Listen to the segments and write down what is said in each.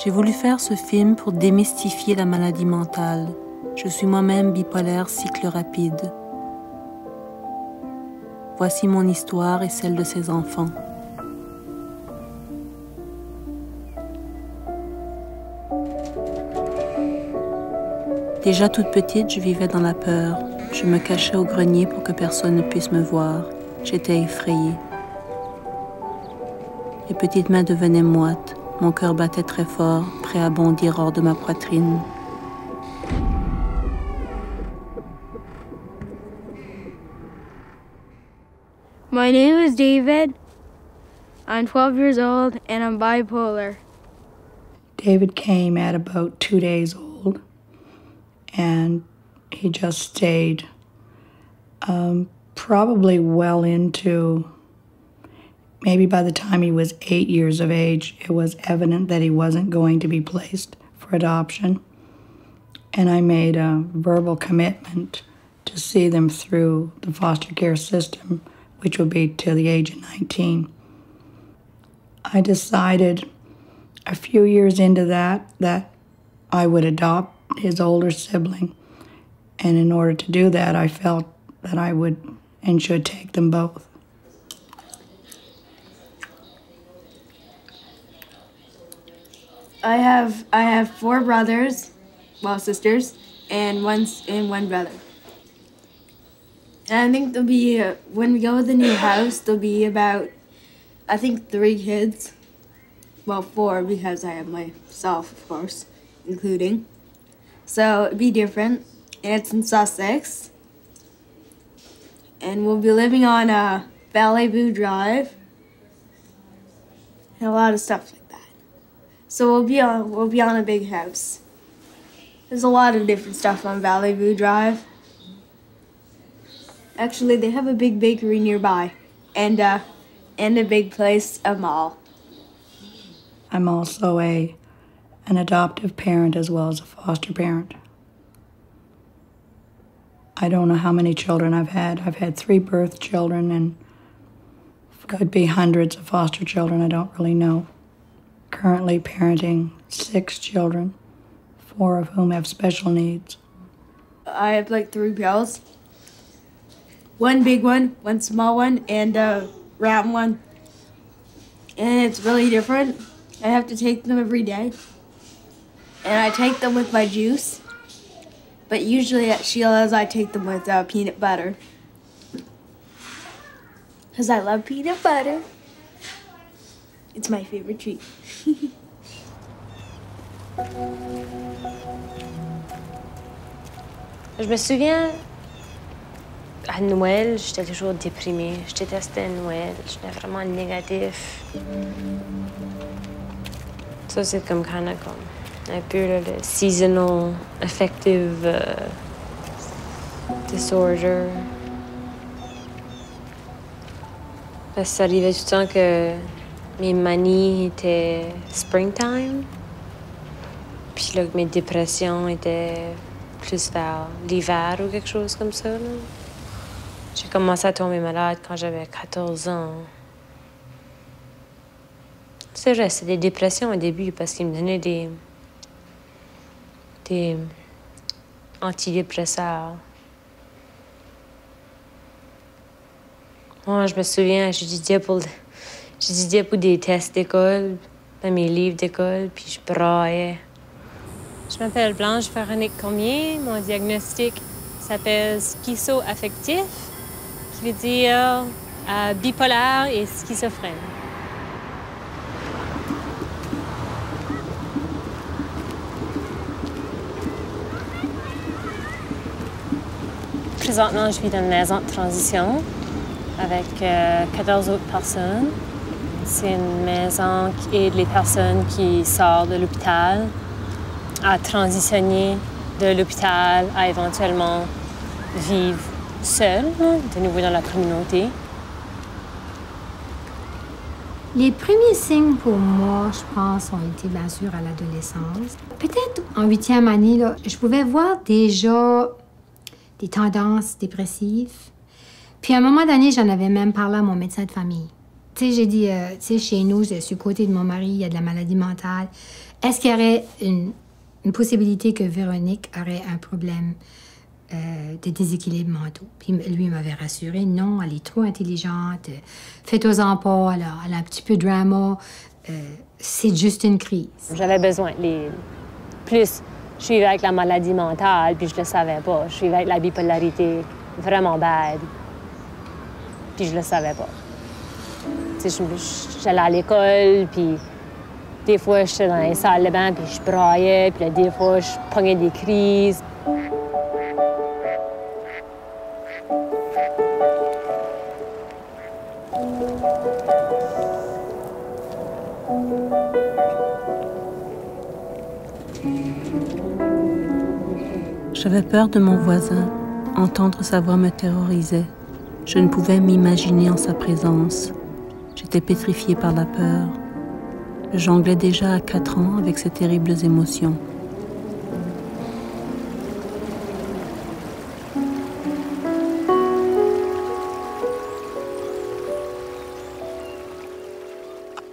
J'ai voulu faire ce film pour démystifier la maladie mentale. Je suis moi-même bipolaire, cycle rapide. Voici mon histoire et celle de ses enfants. Déjà toute petite, je vivais dans la peur. Je me cachais au grenier pour que personne ne puisse me voir. J'étais effrayée. Les petites mains devenaient moites. Mon cœur battait très fort, prêt à bondir hors de ma poitrine. My name is David. I'm 12 years old and I'm bipolar. David came at about 2 days old and he just stayed probably well into, maybe by the time he was 8 years of age, it was evident that he wasn't going to be placed for adoption. And I made a verbal commitment to see them through the foster care system, which would be till the age of 19. I decided a few years into that I would adopt his older sibling. And in order to do that, I felt that I would and should take them both. I have 4 brothers, well, sisters, and one brother. And I think there'll be, when we go to the new house, there'll be about, I think 3 kids. Well, 4 because I have myself, of course, including. So it'd be different. And it's in Sussex. And we'll be living on Bellevue Drive. And a lot of stuff like that. So we'll be on a big house. There's a lot of different stuff on Bellevue Drive. Actually, they have a big bakery nearby, and a big place, a mall. I'm also an adoptive parent as well as a foster parent. I don't know how many children I've had. I've had 3 birth children and could be hundreds of foster children, I don't really know. Currently parenting 6 children, 4 of whom have special needs. I have like 3 girls. 1 big one, 1 small one, and a round one. And it's really different. I have to take them every day. And I take them with my juice. But usually at Sheila's, I take them with peanut butter. Because I love peanut butter. It's my favorite treat. Je me souviens, à Noël, j'étais toujours déprimée. Je détestais Noël. J'étais vraiment négatif. Ça, c'est comme un peu le seasonal affective disorder. Parce que ça arrivait tout le temps que mes manies étaient springtime. Puis là, mes dépressions étaient plus vers l'hiver ou quelque chose comme ça. Là. J'ai commencé à tomber malade quand j'avais 14 ans. C'est vrai, c'était des dépressions au début parce qu'ils me donnaient des antidépresseurs. Moi, je me souviens, j'étudiais pour des tests d'école, dans mes livres d'école, puis je braillais. Je m'appelle Blanche Véronique Cormier. Mon diagnostic s'appelle schizo-affectif, qui veut dire bipolaire et schizophrène. Présentement, je vis dans une maison de transition avec 14 autres personnes. C'est une maison qui aide les personnes qui sortent de l'hôpital à transitionner de l'hôpital à éventuellement vivre seul, de nouveau dans la communauté. Les premiers signes pour moi, je pense, ont été bien sûr à l'adolescence. Peut-être en 8e année, là, je pouvais voir déjà des tendances dépressives. Puis à un moment donné, j'en avais même parlé à mon médecin de famille. Tu sais, j'ai dit, tu sais, chez nous, sur le côté de mon mari, il y a de la maladie mentale. Est-ce qu'il y aurait une possibilité que Véronique aurait un problème de déséquilibre mentaux? Puis lui, il m'avait rassuré, non, elle est trop intelligente, faites-en pas, elle a un petit peu de drama, c'est juste une crise. J'avais besoin. Plus, je suis avec la maladie mentale, puis je le savais pas. Je suis avec la bipolarité vraiment bad, puis je le savais pas. Tu sais, j'allais à l'école, puis des fois, j'étais dans les salles de bain, puis je braillais, puis là, des fois, je pognais des crises. J'avais peur de mon voisin. Entendre sa voix me terrorisait. Je ne pouvais m'imaginer en sa présence. J'étais pétrifiée par la peur. Je jonglais déjà à 4 ans avec ces terribles émotions.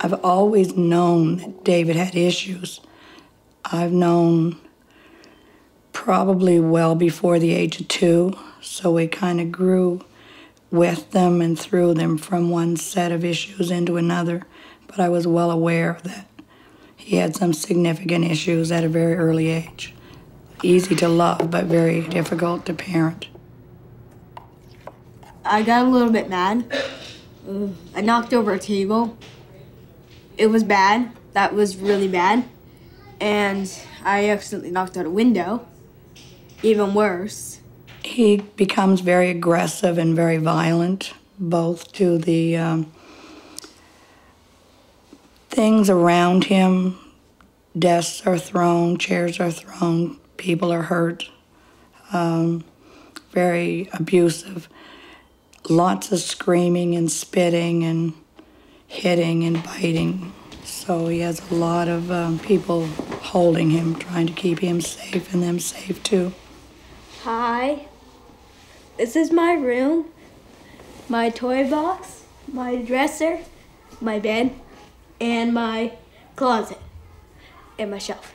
I've always known that David had issues. I've known probably well before the age of 2, so we kind of grew with them and through them from one set of issues into another. But I was well aware that he had some significant issues at a very early age. Easy to love, but very difficult to parent. I got a little bit mad. I knocked over a table. It was bad. That was really bad. And I accidentally knocked out a window. Even worse. He becomes very aggressive and very violent, both to the things around him. Desks are thrown, chairs are thrown, people are hurt. Very abusive. Lots of screaming and spitting and hitting and biting. So he has a lot of people holding him, trying to keep him safe and them safe too. Hi. This is my room, my toy box, my dresser, my bed, and my closet, and my shelf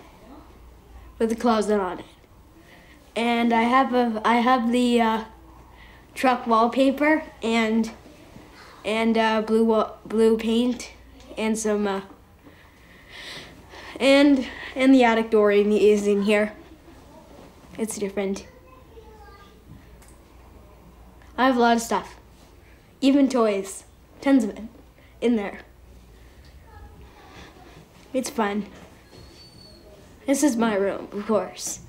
with a closet on it. And I have the truck wallpaper and blue paint and some and the attic door is in here. It's different. I have a lot of stuff, even toys, tons of it, in there. It's fun. This is my room, of course.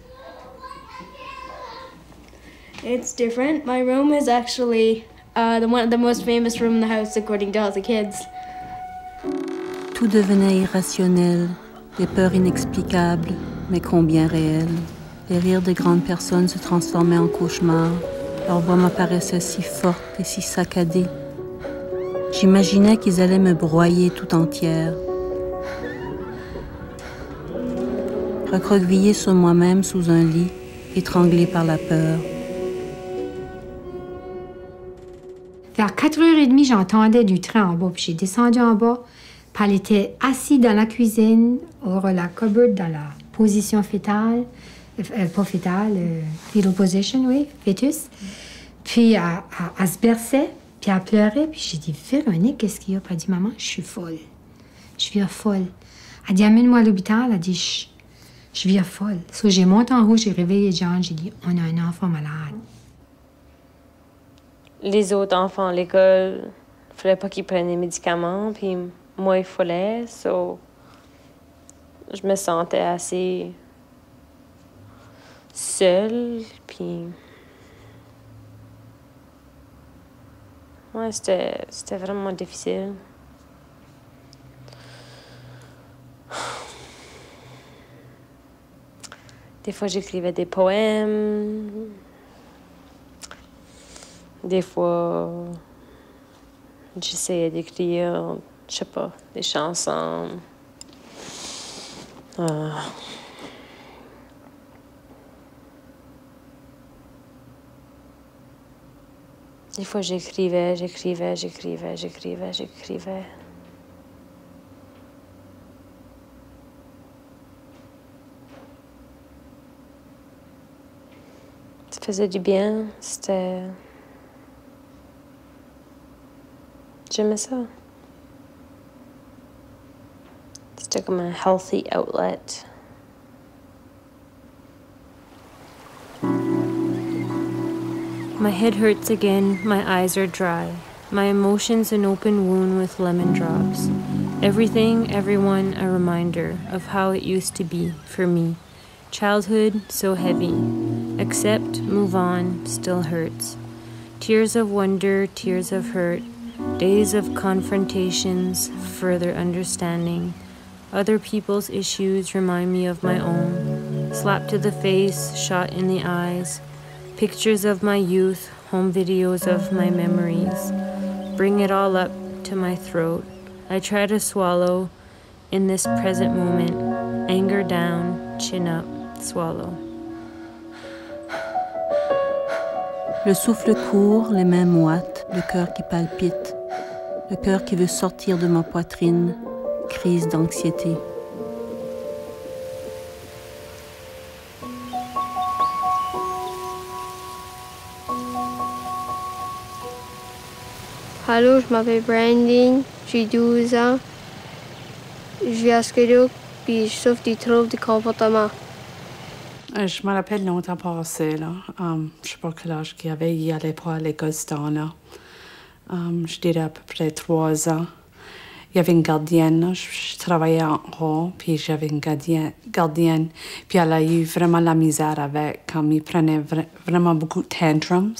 It's different. My room is actually the most famous room in the house, according to all the kids. Tout devenait irrationnel, des peurs inexplicables, mais combien réelles. Les rires des grandes personnes se transformaient en cauchemars. Leur voix m'apparaissait si forte et si saccadée. J'imaginais qu'ils allaient me broyer tout entière. Recroquevillée sur moi-même sous un lit, étranglée par la peur. Vers 4h30, j'entendais du train en bas, puis j'ai descendu en bas, puis elle était assise dans la cuisine, hors la cupboard, dans la position fétale, pas fétale, fetal position, oui, fœtus. Puis elle se berçait, puis elle pleurait, puis j'ai dit, Véronique, qu'est-ce qu'il y a? Puis elle dit, maman, je suis folle. Je viens folle. Elle dit, amène-moi à l'hôpital. Elle dit, je viens folle. So, j'ai monté en haut, j'ai réveillé John, j'ai dit, on a un enfant malade. Les autres enfants à l'école, il fallait pas qu'ils prennent des médicaments, puis moi, il fallait. So, je me sentais assez seule, puis ouais, c'était vraiment difficile. Des fois, j'écrivais des poèmes. Des fois, j'essayais d'écrire, je sais pas, des chansons. Des fois, j'écrivais. Ça faisait du bien, c'était... J'aimais ça. C'était comme un healthy outlet. My head hurts again, my eyes are dry. My emotions an open wound with lemon drops. Everything, everyone, a reminder of how it used to be for me. Childhood, so heavy. Accept, move on, still hurts. Tears of wonder, tears of hurt. Days of confrontations, further understanding. Other people's issues remind me of my own. Slap to the face, shot in the eyes. Pictures of my youth, home videos of my memories. Bring it all up to my throat. I try to swallow in this present moment. Anger down, chin up, swallow. Le souffle court, les mains moites, le cœur qui palpite, le cœur qui veut sortir de ma poitrine, crise d'anxiété. Allô, je m'appelle Brandon, j'ai 12 ans. Je vis à Squidou, puis je souffre des troubles du comportement. Je me rappelle longtemps passé, là. Je sais pas quel âge qu'il y avait. Il allait pas à l'école ce temps-là. Je dirais à peu près 3 ans. Il y avait une gardienne, là. Je travaillais en haut, puis j'avais une gardienne. Puis elle a eu vraiment la misère avec, comme il prenait vraiment beaucoup de tantrums.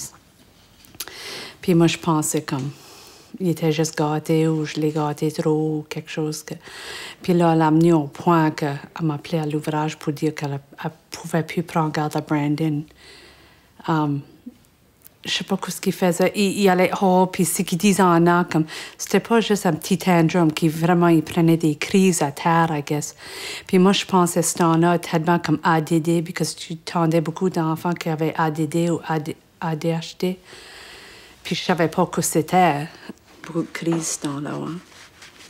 Puis moi, je pensais comme... Il était juste gâté ou je l'ai gâté trop ou quelque chose. Puis là, elle a amené au point qu'elle m'appelait à l'ouvrage pour dire qu'elle ne pouvait plus prendre garde à Brandon. Je sais pas ce qu'il faisait. Il allait haut, puis ce qu'il disait en an, comme c'était pas juste un petit tantrum, qui vraiment, il prenait des crises à terre, I guess. Puis moi, je pensais ce temps-là tellement comme ADD, parce que tu entendais beaucoup d'enfants qui avaient ADD ou ADHD. Puis je savais pas que c'était. Beaucoup de crises ce temps-là. Hein?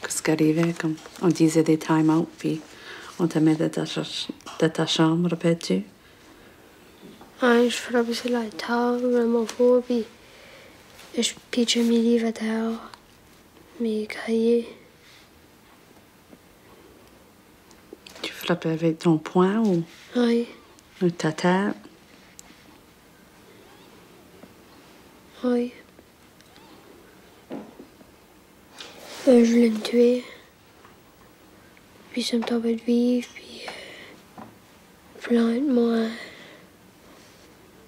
Qu'est-ce qui arrivait? Comme on disait des time-out, puis on te met de ta chambre, répètes-tu? Je frappais sur la table vraiment fort, puis je pitchais mes livres à terre, mes cahiers. Tu frappais avec ton poing ou? Oui. Ou ta tête? Oui. Je voulais me tuer. Puis ça me tombait de vivre, puis plante-moi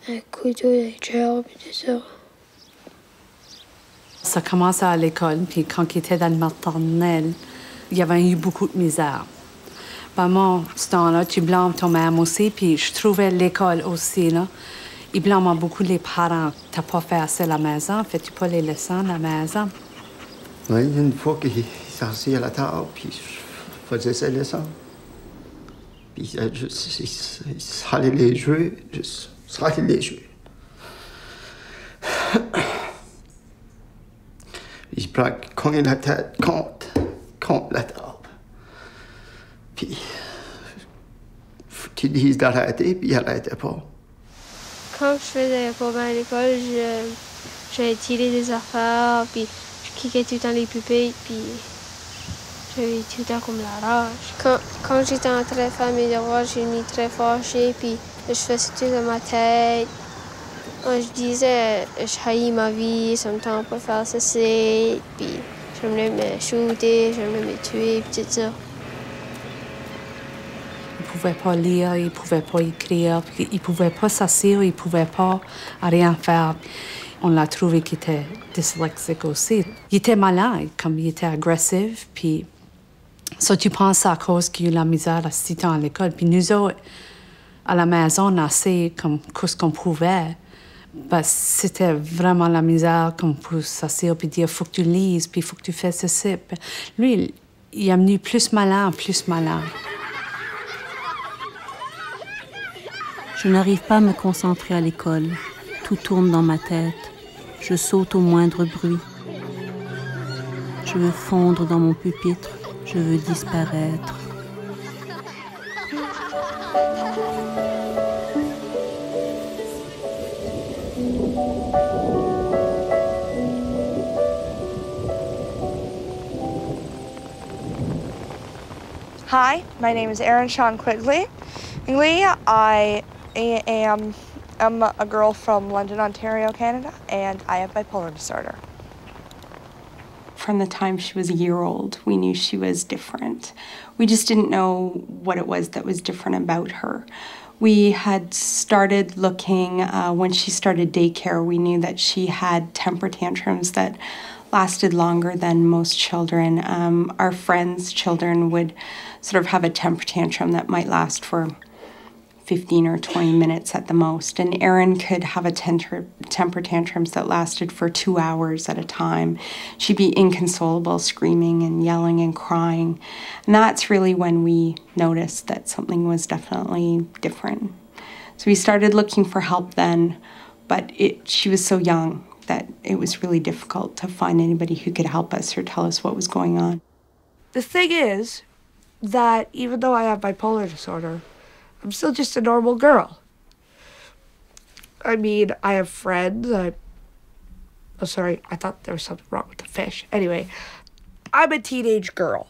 un couteau de chair, puis tout ça. Ça commençait à l'école, puis quand il était dans le maternel, il y avait eu beaucoup de misère. Maman, ce temps-là, tu blâmes ton mère aussi, puis je trouvais l'école aussi, là. Ils blâment beaucoup les parents. T'as pas fait assez à la maison, fais-tu pas les leçons à la maison? Oui, une fois qu'il s'est assis à la table, puis je faisais ses leçons. Puis il salait les yeux, juste salait les yeux. Il cognait la tête contre la table. Puis tu dis d'arrêter, puis il n'arrêtait pas. Quand je faisais pas bien à l'école, j'avais tiré des affaires, puis je kickais tout le temps les pupilles, puis j'avais tout le temps comme la rage. Quand j'étais en train de faire mes devoirs, j'ai mis très fâchée, puis je faisais tout dans ma tête. Moi, je disais, je haïs ma vie, ça me tente pas de faire ceci, puis j'aimerais me shooter, j'aimerais me tuer, puis tout ça. Il pouvait pas lire, il pouvait pas écrire, il pouvait pas s'asseoir, il pouvait pas rien faire. On l'a trouvé qu'il était dyslexique aussi. Il était malade, comme il était agressif, puis ça, tu penses à cause qu'il y a eu la misère à 6 ans à l'école. Puis nous autres, à la maison, on a essayé comme ce qu'on pouvait. Ben, c'était vraiment la misère qu'on peut s'asseoir puis dire, faut que tu lises, puis il faut que tu fasses ceci. Lui, il est venu plus malin. Je n'arrive pas à me concentrer à l'école. Tout tourne dans ma tête. Je saute au moindre bruit. Je veux fondre dans mon pupitre. Je veux disparaître. Hi, my name is Erin Sean Quigley. I am a girl from London, Ontario, Canada, and I have bipolar disorder. From the time she was a year old, we knew she was different. We just didn't know what it was that was different about her. We had started looking, when she started daycare, we knew that she had temper tantrums that lasted longer than most children. Our friends' children would sort of have a temper tantrum that might last for 15 or 20 minutes at the most. And Erin could have a temper tantrums that lasted for 2 hours at a time. She'd be inconsolable, screaming and yelling and crying. And that's really when we noticed that something was definitely different. So we started looking for help then, but she was so young that it was really difficult to find anybody who could help us or tell us what was going on. The thing is that even though I have bipolar disorder, I'm still just a normal girl. I mean, I have friends. Oh, sorry, I thought there was something wrong with the fish. Anyway, I'm a teenage girl.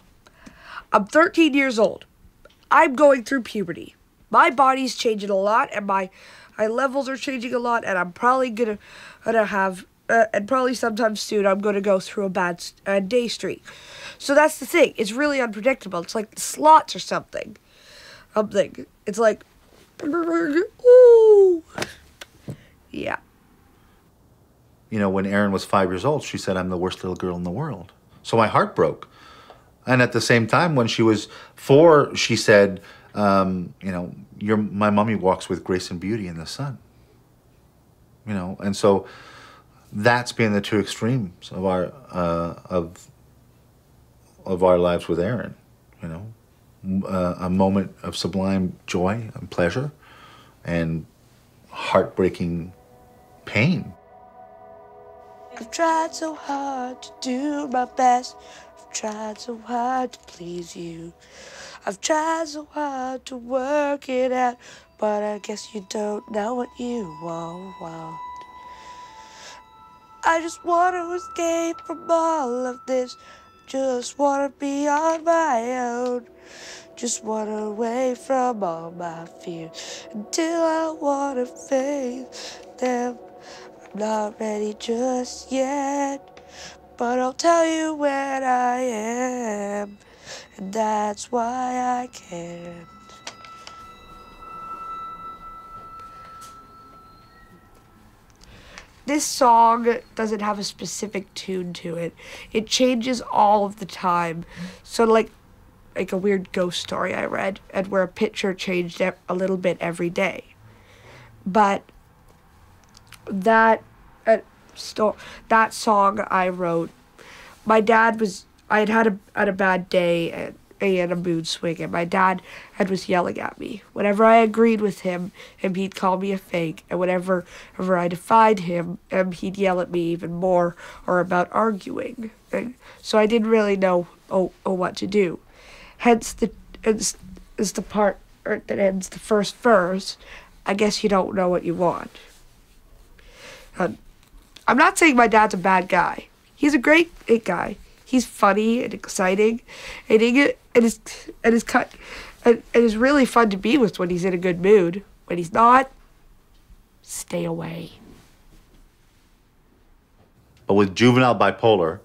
I'm 13 years old. I'm going through puberty. My body's changing a lot, and my levels are changing a lot, and I'm probably gonna have, and probably sometime soon, I'm gonna go through a bad day streak. So that's the thing. It's really unpredictable. It's like slots or something. It's like, ooh. Yeah. You know, when Erin was 5 years old, she said, "I'm the worst little girl in the world." So my heart broke. And at the same time, when she was 4, she said, you know, my mommy walks with grace and beauty in the sun. You know, and so that's been the two extremes of our lives with Erin, you know. A moment of sublime joy and pleasure and heartbreaking pain. I've tried so hard to do my best. I've tried so hard to please you. I've tried so hard to work it out, but I guess you don't know what you want. I just want to escape from all of this. Just want to be on my own. Just want to away from all my fears until I want to face them. I'm not ready just yet, but I'll tell you when I am, and that's why I can't. This song doesn't have a specific tune to it. It changes all of the time. So like a weird ghost story I read, and where a picture changed a little bit every day. But that song I wrote, my dad I had a bad day and a mood swing, and my dad was yelling at me. Whenever I agreed with him, he'd call me a fake, and whenever I defied him, he'd yell at me even more, or about arguing. And so I didn't really know what to do. Hence is the part that ends the first verse. I guess you don't know what you want. I'm not saying my dad's a bad guy. He's a great guy. He's funny and exciting, and is really fun to be with when he's in a good mood. When he's not, stay away. But with juvenile bipolar,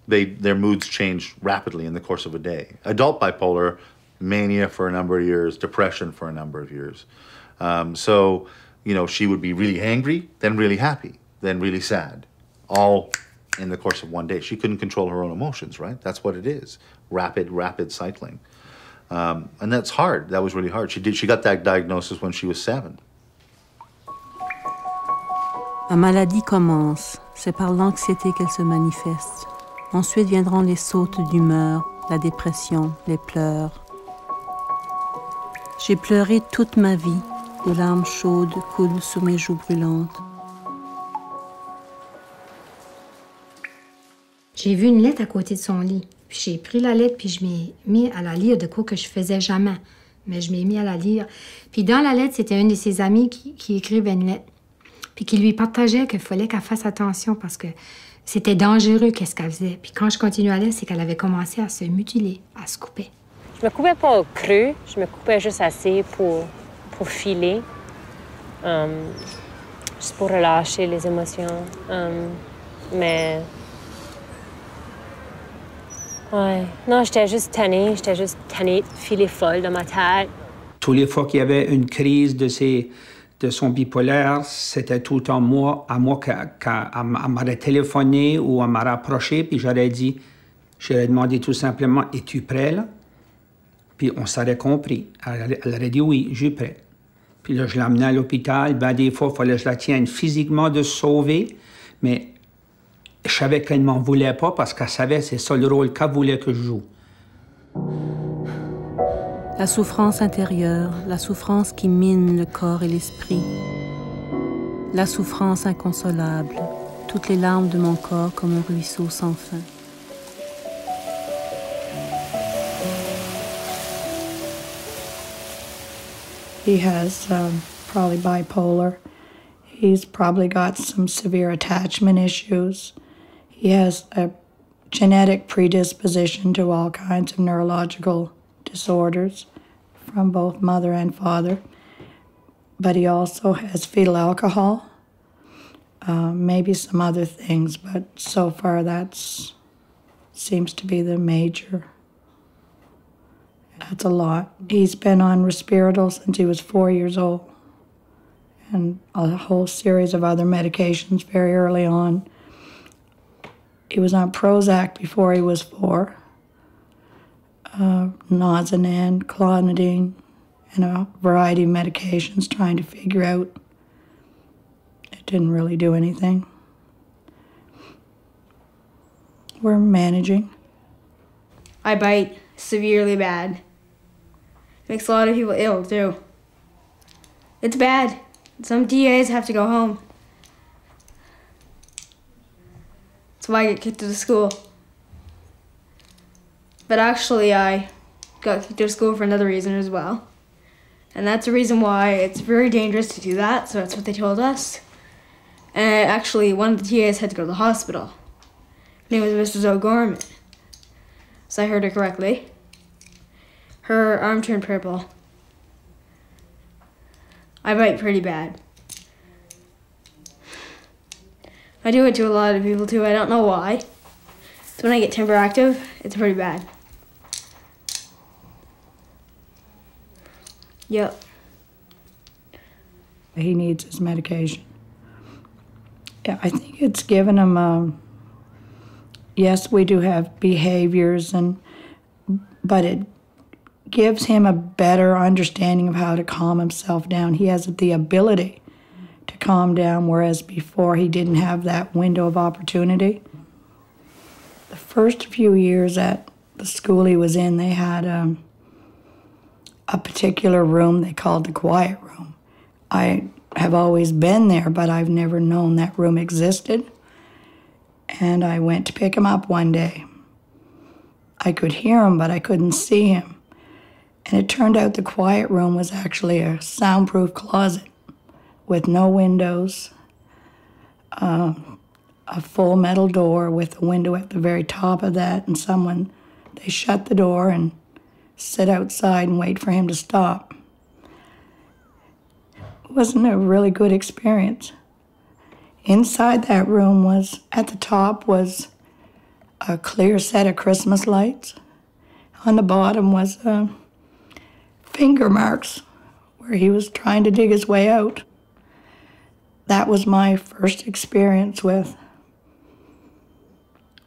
their moods change rapidly in the course of a day. Adult bipolar, mania for a number of years, depression for a number of years. So, you know, she would be really angry, then really happy, then really sad, all in the course of one day. She couldn't control her own emotions, right? That's what it is, rapid cycling. And that's hard. That was really hard. She got that diagnosis when she was 7. Ma maladie commence. C'est par l'anxiété qu'elle se manifeste. Ensuite viendront les sautes d'humeur, la dépression, les pleurs. J'ai pleuré toute ma vie. Des larmes chaudes coulent sur mes joues brûlantes. J'ai vu une lettre à côté de son lit. Puis j'ai pris la lettre, puis je m'ai mis à la lire, de quoi que je faisais jamais. Mais je m'ai mis à la lire. Puis dans la lettre, c'était une de ses amies qui écrivait une lettre. Puis qui lui partageait qu'il fallait qu'elle fasse attention parce que c'était dangereux, qu'est-ce qu'elle faisait. Puis quand je continuais à lire, c'est qu'elle avait commencé à se mutiler, à se couper. Je me coupais pas au creux, je me coupais juste assez pour filer. Juste pour relâcher les émotions. Mais... Ouais. Non, j'étais juste tannée de filer folle dans ma tête. Tous les fois qu'il y avait une crise de son bipolaire, c'était tout le temps à moi qu'elle m'aurait téléphoné ou elle m'aurait approché, puis j'aurais demandé tout simplement, « Es-tu prêt, là? » Puis on s'aurait compris. Elle aurait dit, « Oui, je suis prêt. » Puis là, je l'amenais à l'hôpital. Ben, des fois, il fallait que je la tienne physiquement de se sauver, mais je savais qu'elle ne m'en voulait pas parce qu'elle savait c'est ça le rôle qu'elle voulait que je joue. La souffrance intérieure, la souffrance qui mine le corps et l'esprit. La souffrance inconsolable, toutes les larmes de mon corps comme un ruisseau sans fin. He has probably bipolar. He's probably got some severe attachment issues. He has a genetic predisposition to all kinds of neurological disorders from both mother and father. But he also has fetal alcohol, maybe some other things, but so far that seems to be the major. That's a lot. He's been on Risperdal since he was 4 years old, and a whole series of other medications very early on. He was on Prozac before he was 4, Nazanin, clonidine, and a variety of medications trying to figure out. It didn't really do anything. We're managing. I bite severely bad. Makes a lot of people ill, too. It's bad. Some DAs have to go home. That's why I get kicked out of school. But actually, I got kicked out of school for another reason as well. And that's the reason why it's very dangerous to do that, so that's what they told us. And actually, one of the TAs had to go to the hospital. Her name was Mrs. O'Gorman. So I heard her correctly. Her arm turned purple. I bite pretty bad. I do it to a lot of people too, I don't know why. So when I get timber active, it's pretty bad. Yep. He needs his medication. Yeah, I think it's given him, yes, we do have behaviors, but it gives him a better understanding of how to calm himself down. He has the ability to calm down, whereas before he didn't have that window of opportunity. The first few years at the school he was in, they had a particular room they called the quiet room. I have always been there, but I've never known that room existed. And I went to pick him up one day. I could hear him, but I couldn't see him. And it turned out the quiet room was actually a soundproof closet with no windows, a full metal door with a window at the very top of that, and they shut the door and sit outside and wait for him to stop. It wasn't a really good experience. Inside that room at the top was a clear set of Christmas lights. On the bottom was finger marks where he was trying to dig his way out. That was my first experience with,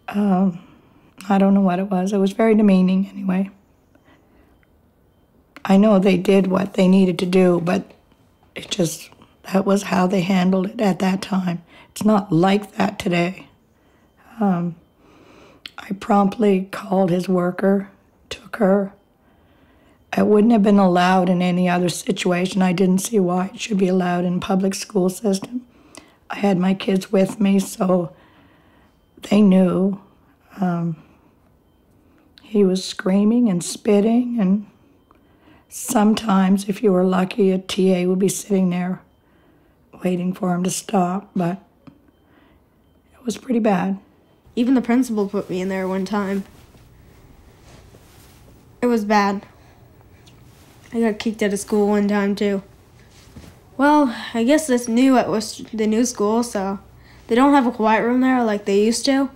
I don't know what it was. It was very demeaning anyway. I know they did what they needed to do, but that was how they handled it at that time. It's not like that today. I promptly called his worker, took her. It wouldn't have been allowed in any other situation. I didn't see why it should be allowed in a public school system. I had my kids with me, so they knew. He was screaming and spitting, and sometimes, if you were lucky, a TA would be sitting there waiting for him to stop, but it was pretty bad. Even the principal put me in there one time. It was bad. I got kicked out of school one time too. Well, I guess that's new at the new school, so they don't have a quiet room there like they used to.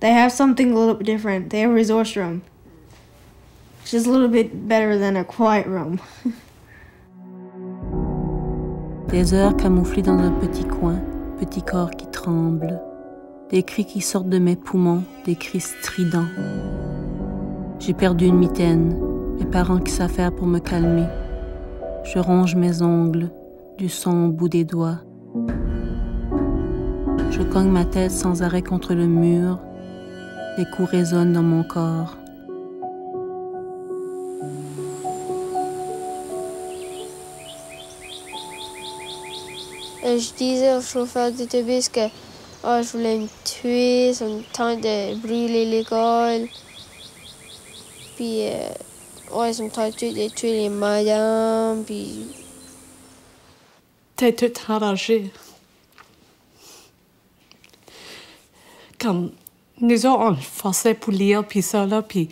They have something a little bit different. They have a resource room, which is a little bit better than a quiet room. Des heures camouflées dans un petit coin, petit corps qui tremble. Des cris qui sortent de mes poumons, des cris stridents. J'ai perdu une mitaine, mes parents qui s'affairent pour me calmer. Je ronge mes ongles, du son au bout des doigts. Je cogne ma tête sans arrêt contre le mur. Les coups résonnent dans mon corps. Je disais au chauffeur d'autobus que je voulais me tuer, ça me tente de brûler l'école. Puis, ça me tente de tuer les madames, puis... T'es tout arrangé. Comme nous autres, on forçait pour lire, puis ça, là, puis...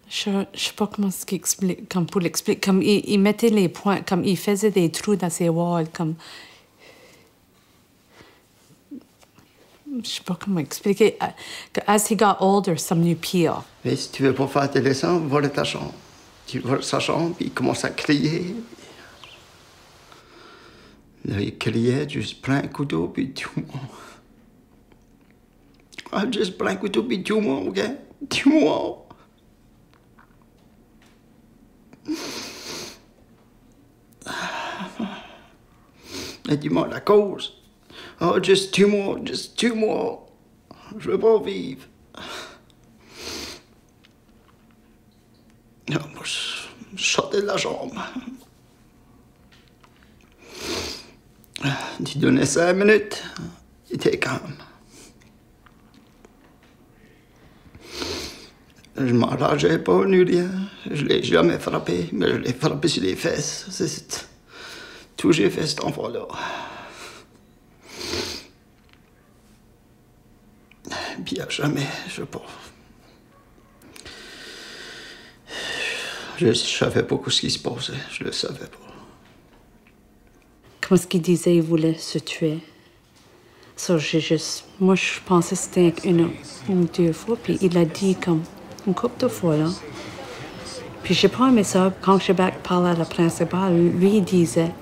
Je sais pas comment ce qu'il explique, comme pour l'expliquer, comme il mettait les points, comme il faisait des trous dans ses walls, comme... Je sais pas comment expliquer. As he got older, ça me pire. Mais si tu veux pas faire tes leçons, va dans ta chambre. Tu vas dans sa chambre, puis il commence à crier. Là, il criait, juste prends un couteau, puis tue-moi. Juste prends un couteau, puis tue-moi, OK? Tue-moi. Et dis-moi la cause. Juste tue-moi, juste tue-moi. Je veux pas vivre. Moi, je sortais de la chambre. Tu donnais 5 minutes, il était calme. Je m'enrageais pas, ni rien. Je l'ai jamais frappé, mais je l'ai frappé sur les fesses. C'est tout j'ai fait cet enfant-là. Puis à jamais, je sais pas. Je savais pas ce qui se passait, je le savais pas. Comment est-ce qu'il disait, il voulait se tuer. Ça, moi, je pensais que c'était une ou deux fois, puis il a dit comme une couple de fois, là. Puis j'ai pas aimé ça. Quand je parlais à la principale, lui, il disait,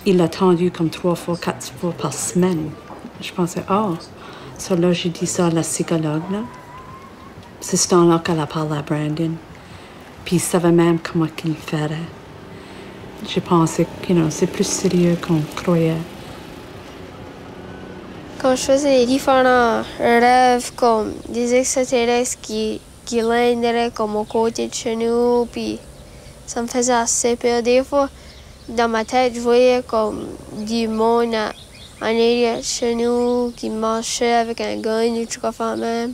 il a attendu comme 3 fois, 4 fois par semaine. Je pensais, ça, là, j'ai dit ça à la psychologue, là. C'est ce temps-là qu'elle a parlé à Brandon. Puis il savait même comment qu'il ferait. J'ai pensé que, c'est plus sérieux qu'on croyait. Quand je faisais les différents rêves comme des extraterrestres qui landeraient comme au côté de chez nous, puis ça me faisait assez peur. Des fois, dans ma tête, je voyais comme du monde en arrière de chez nous qui marchait avec un gun ou tout comme même.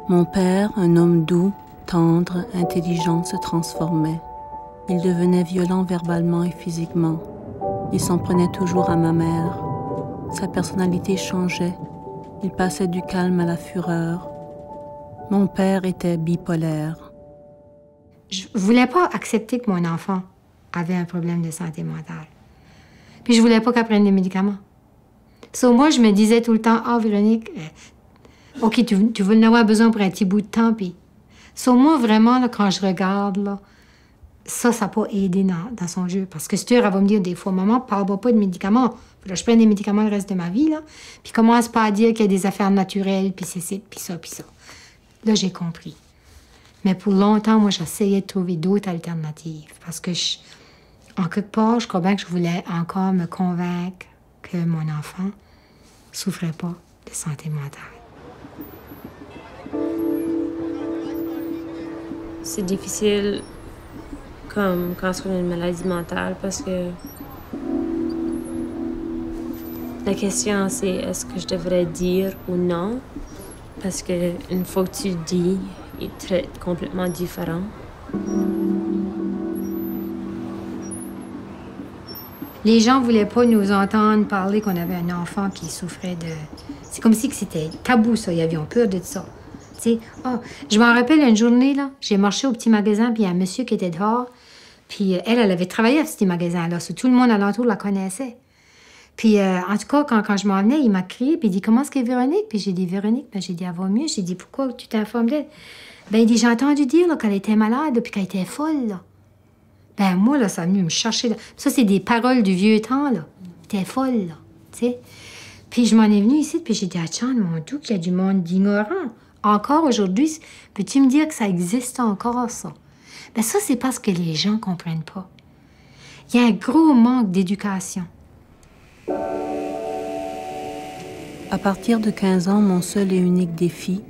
Mon père, un homme doux, tendre, intelligent, se transformait. Il devenait violent verbalement et physiquement. Il s'en prenait toujours à ma mère. Sa personnalité changeait. Il passait du calme à la fureur. Mon père était bipolaire. Je voulais pas accepter que mon enfant avait un problème de santé mentale. Puis je voulais pas qu'elle prenne des médicaments. Moi, je me disais tout le temps, Véronique, OK, tu vas en avoir besoin pour un petit bout de temps, puis... moi, vraiment, là, quand je regarde, là, ça n'a pas aidé dans son jeu. Parce que Stuart, elle va me dire des fois, maman, parle pas de médicaments. Faut que je prenne des médicaments le reste de ma vie, là. Puis commence pas à dire qu'il y a des affaires naturelles, puis c'est puis ça, puis ça. Là, j'ai compris. Mais pour longtemps, moi, j'essayais de trouver d'autres alternatives. Parce que, en quelque part, je crois bien que je voulais encore me convaincre que mon enfant souffrait pas de santé mentale. C'est difficile comme quand on a une maladie mentale parce que la question c'est est-ce que je devrais dire ou non? Parce que une fois que tu le dis, il te traite complètement différent. Les gens ne voulaient pas nous entendre parler qu'on avait un enfant qui souffrait de... C'est comme si c'était tabou, ça. Ils avaient peur de ça. Je m'en rappelle une journée, là, j'ai marché au petit magasin, puis il y a un monsieur qui était dehors. Puis elle avait travaillé à ce petit magasin-là. Tout le monde alentour la connaissait. Puis, en tout cas, quand je m'en venais, il m'a crié, puis il dit « Comment est-ce qu'est Véronique? » Puis j'ai dit « Véronique, ben, j'ai dit « Elle va mieux. » J'ai dit « Pourquoi tu t'informes d'elle? » Ben, il dit « J'ai entendu dire là, qu'elle était malade, puis qu'elle était folle, là. » Ben, moi, là, ça a venu me chercher, là. Ça, c'est des paroles du vieux temps, là. Elle était folle, là, tu sais. Puis je m'en ai venue ici, puis j'ai dit « Attends, mon Dieu, qu'il y a du monde ignorant. Encore aujourd'hui, peux-tu me dire que ça existe encore, ça? » Ben, ça, c'est parce que les gens ne comprennent pas. Il y a un gros manque d'éducation. À partir de 15 ans, mon seul et unique défi,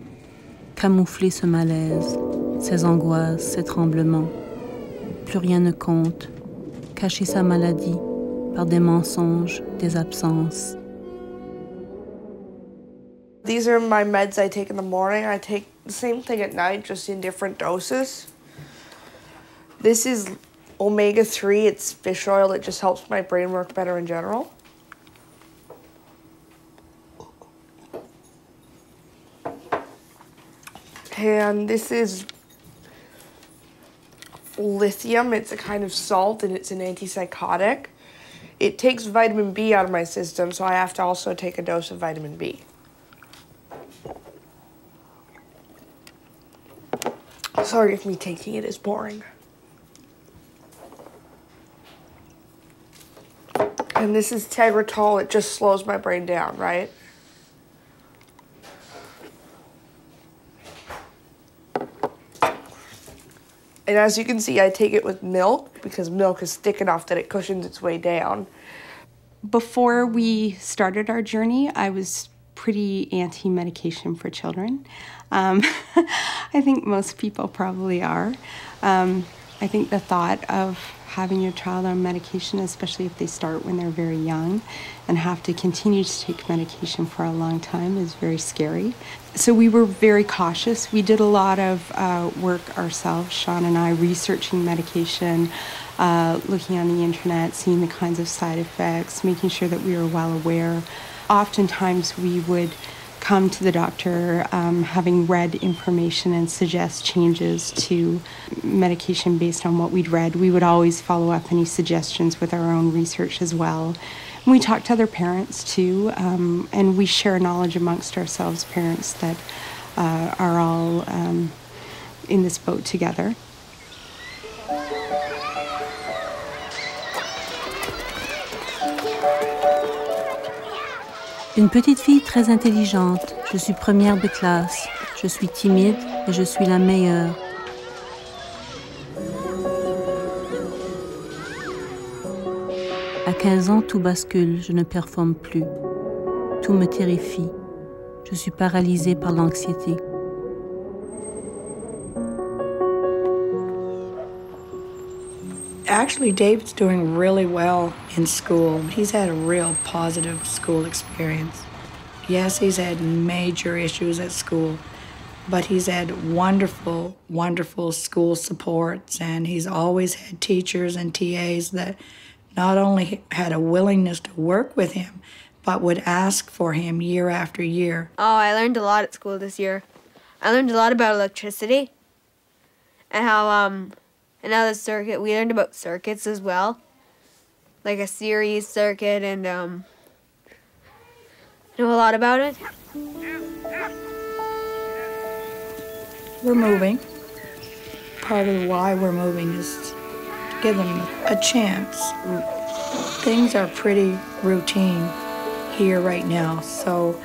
camoufler ce malaise, ces angoisses, ces tremblements. Plus rien ne compte, cacher sa maladie par des mensonges, des absences. These are my meds I take in the morning. I take the same thing at night, just in different doses. This is omega-3. It's fish oil. It just helps my brain work better in general. And this is lithium. It's a kind of salt, and it's an antipsychotic. It takes vitamin B out of my system, so I have to also take a dose of vitamin B. Sorry if me taking it is boring. And this is Tegretol. It just slows my brain down, right? And as you can see, I take it with milk because milk is thick enough that it cushions its way down. Before we started our journey, I was pretty anti-medication for children. I think most people probably are. I think the thought of having your child on medication, especially if they start when they're very young and have to continue to take medication for a long time, is very scary. So we were very cautious. We did a lot of work ourselves, Sean and I, researching medication, looking on the internet, seeing the kinds of side effects, making sure that we were well aware. Oftentimes we would come to the doctor having read information and suggest changes to medication based on what we'd read. We would always follow up any suggestions with our own research as well. And we talk to other parents too, and we share knowledge amongst ourselves, parents that are all in this boat together. Une petite fille très intelligente. Je suis première de classe. Je suis timide et je suis la meilleure. À 15 ans, tout bascule. Je ne performe plus. Tout me terrifie. Je suis paralysée par l'anxiété. Actually, David's doing really well in school. He's had a real positive school experience. Yes, he's had major issues at school, but he's had wonderful, wonderful school supports, and he's always had teachers and TAs that not only had a willingness to work with him, but would ask for him year after year. Oh, I learned a lot at school this year. I learned a lot about electricity and how the circuit, we learned about circuits as well, like a series circuit, and know a lot about it. We're moving. Part of why we're moving is to give them a chance. Things are pretty routine here right now, so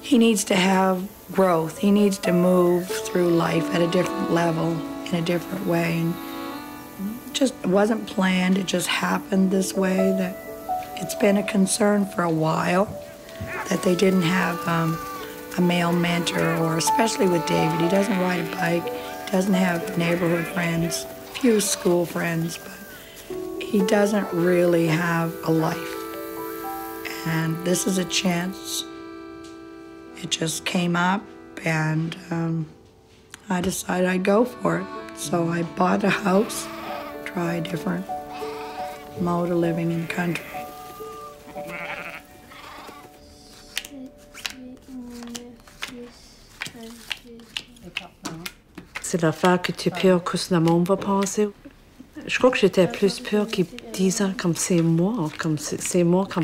he needs to have growth. He needs to move through life at a different level, in a different way, and it just wasn't planned. It just happened this way. That it's been a concern for a while that they didn't have a male mentor, or especially with David. He doesn't ride a bike, doesn't have neighborhood friends. few school friends, but he doesn't really have a life. And this is a chance. It just came up, and I decided I'd go for it. So I bought a house, try a different mode of living in the country. C'est l'affaire que tu es peur que le monde va penser. Je crois que j'étais plus peur qu'ils disent comme c'est moi comme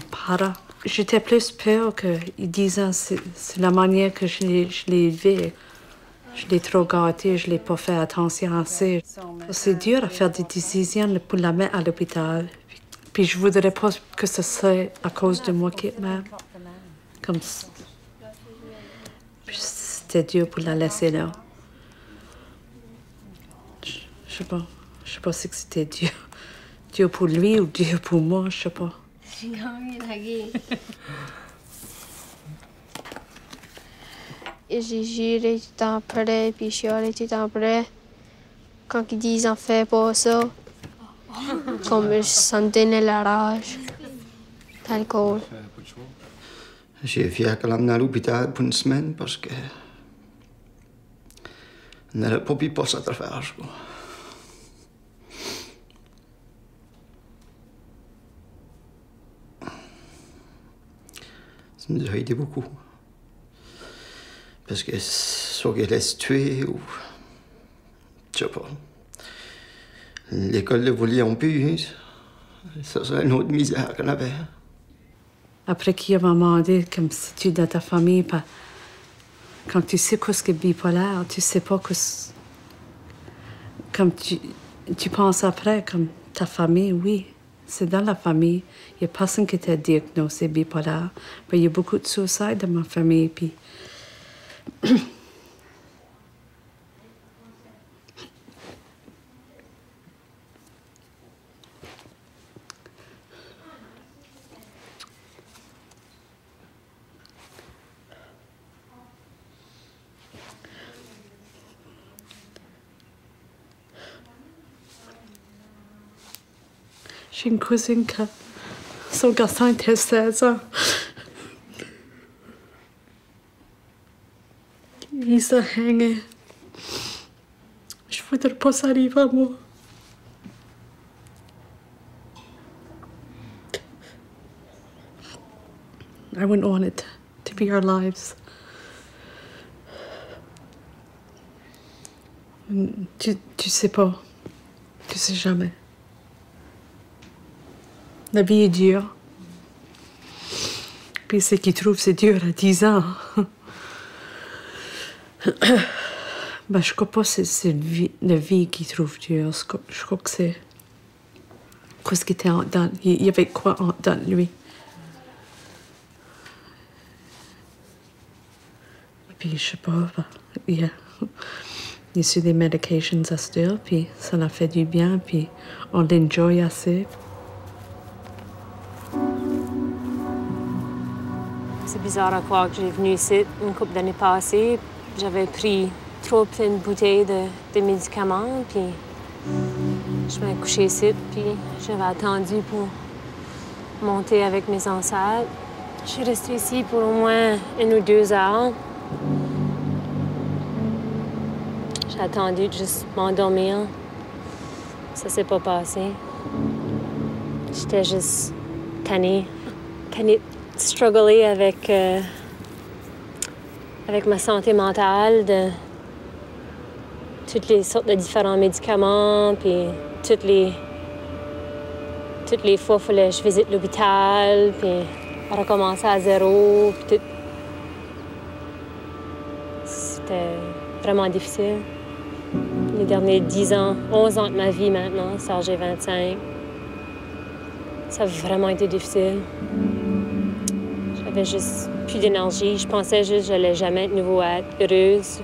parent. J'étais plus peur qu'ils disent c'est la manière que je l'ai élevé. Je l'ai trop gâté, je l'ai pas fait attention assez. C'est dur à faire des décisions pour la mettre à l'hôpital. Puis je voudrais pas que ce soit à cause de moi même. Comme c'était dur pour la laisser là. Je sais pas si c'était dur. Dur pour lui ou dur pour moi, je sais pas. Et j'ai juré tout le temps après, puis chialé tout le temps après. Quand ils disent « on fait pas ça », comme ça me donnait la rage. D'alcool. J'ai fait l'amener à l'hôpital pour une semaine parce que on n'avait pas pu passer à faire, je crois. Ça nous a aidé beaucoup. Parce que soit qu'elle laisse tuer ou... Je sais pas. L'école de voulu on pu, ça serait une autre misère qu'on avait. Après qu'il m'a demandé, comme si tu es dans ta famille, quand tu sais qu'est-ce que bipolaire, tu sais pas que... Comme tu penses après, comme ta famille, oui, c'est dans la famille. Il y a personne qui t'a diagnosé bipolaire. Mais il y a beaucoup de suicides dans ma famille, puis... J'ai une cousine qui son garçon était 16 ans. Il se hangait. Je voudrais pas ça arrive à moi. I wouldn't want it to be our lives. Tu sais pas. Tu sais jamais. La vie est dure. Puis ce qu'ils trouvent c'est dur à 10 ans. Ben, je crois pas que c'est la vie qu'ils trouvent dure. Je crois que c'est... Qu'est-ce qui était dans... Il y avait quoi dans lui? Puis je sais pas, ben, il a su des medications à still, puis ça l'a fait du bien, puis on l'enjoy assez. C'est bizarre à croire que j'ai venu ici une couple d'années passées. J'avais pris trop plein de bouteilles de médicaments, puis je m'ai couché ici, puis j'avais attendu pour monter avec mes ancêtres. Je suis restée ici pour au moins 1 ou 2 heures. J'ai attendu de juste m'endormir. Ça s'est pas passé. J'étais juste tannée de struggler avec ma santé mentale, de toutes les sortes de différents médicaments, puis toutes les fois il fallait que je visite l'hôpital, puis recommencer à zéro, puis tout. C'était vraiment difficile. Les derniers 10 ans, 11 ans de ma vie maintenant, ça j'ai 25. Ça a vraiment été difficile. J'avais juste plus d'énergie. Je pensais juste que j'allais jamais de nouveau être heureuse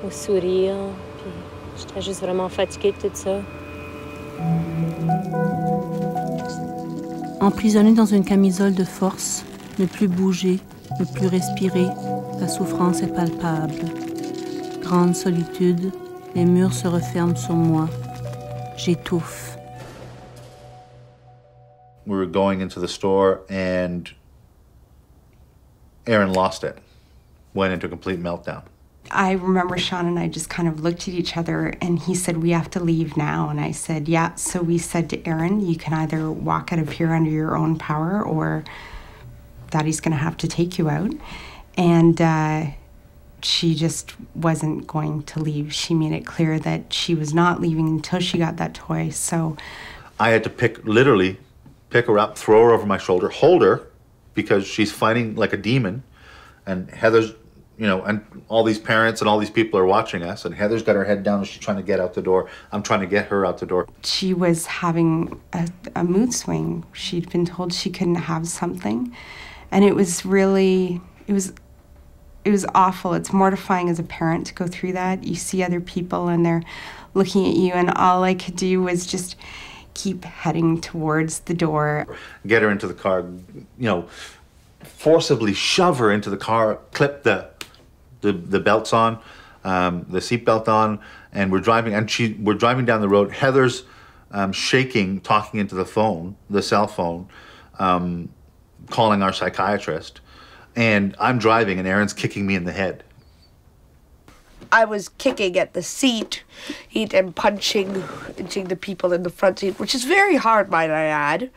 ou sourire. Puis j'étais juste vraiment fatiguée de tout ça. Emprisonnée dans une camisole de force, ne plus bouger, ne plus respirer, la souffrance est palpable. Grande solitude, les murs se referment sur moi. j'étouffe. We were going into the store and Aaron lost it, went into a complete meltdown. I remember Sean and I just kind of looked at each other and he said, we have to leave now. And I said, yeah. So we said to Aaron, you can either walk out of here under your own power or Daddy's going to have to take you out. And she just wasn't going to leave. She made it clear that she was not leaving until she got that toy. So I had to literally pick her up, throw her over my shoulder, hold her, because she's fighting like a demon. And Heather's, you know, and all these parents and all these people are watching us, and Heather's got her head down and she's trying to get out the door. I'm trying to get her out the door. She was having a mood swing. She'd been told she couldn't have something. And it was really, it was awful. It's mortifying as a parent to go through that. You see other people and they're looking at you, and all I could do was just keep heading towards the door. Get her into the car, you know, forcibly shove her into the car, clip the belts on, the seat belt on, and we're driving down the road. Heather's shaking, talking into the phone, the cell phone, calling our psychiatrist, and I'm driving and Aaron's kicking me in the head. I was kicking at the seat and punching the people in the front seat, which is very hard, might I add.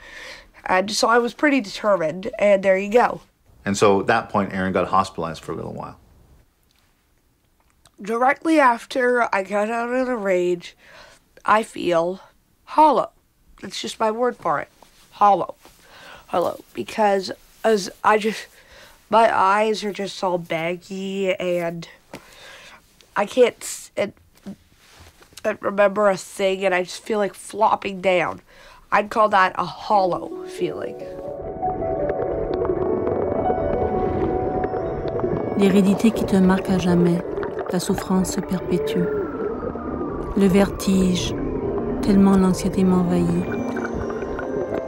And so I was pretty determined, and there you go. And so at that point, Aaron got hospitalized for a little while. Directly after I got out of the rage, I feel hollow. That's just my word for it. Hollow. Hollow. Because my eyes are just all baggy, and I can't remember a thing, and I just feel like flopping down. I'd call that a hollow feeling. L'hérédité qui te marque à jamais, ta souffrance se perpétue. Le vertige, tellement l'anxiété m'envahit.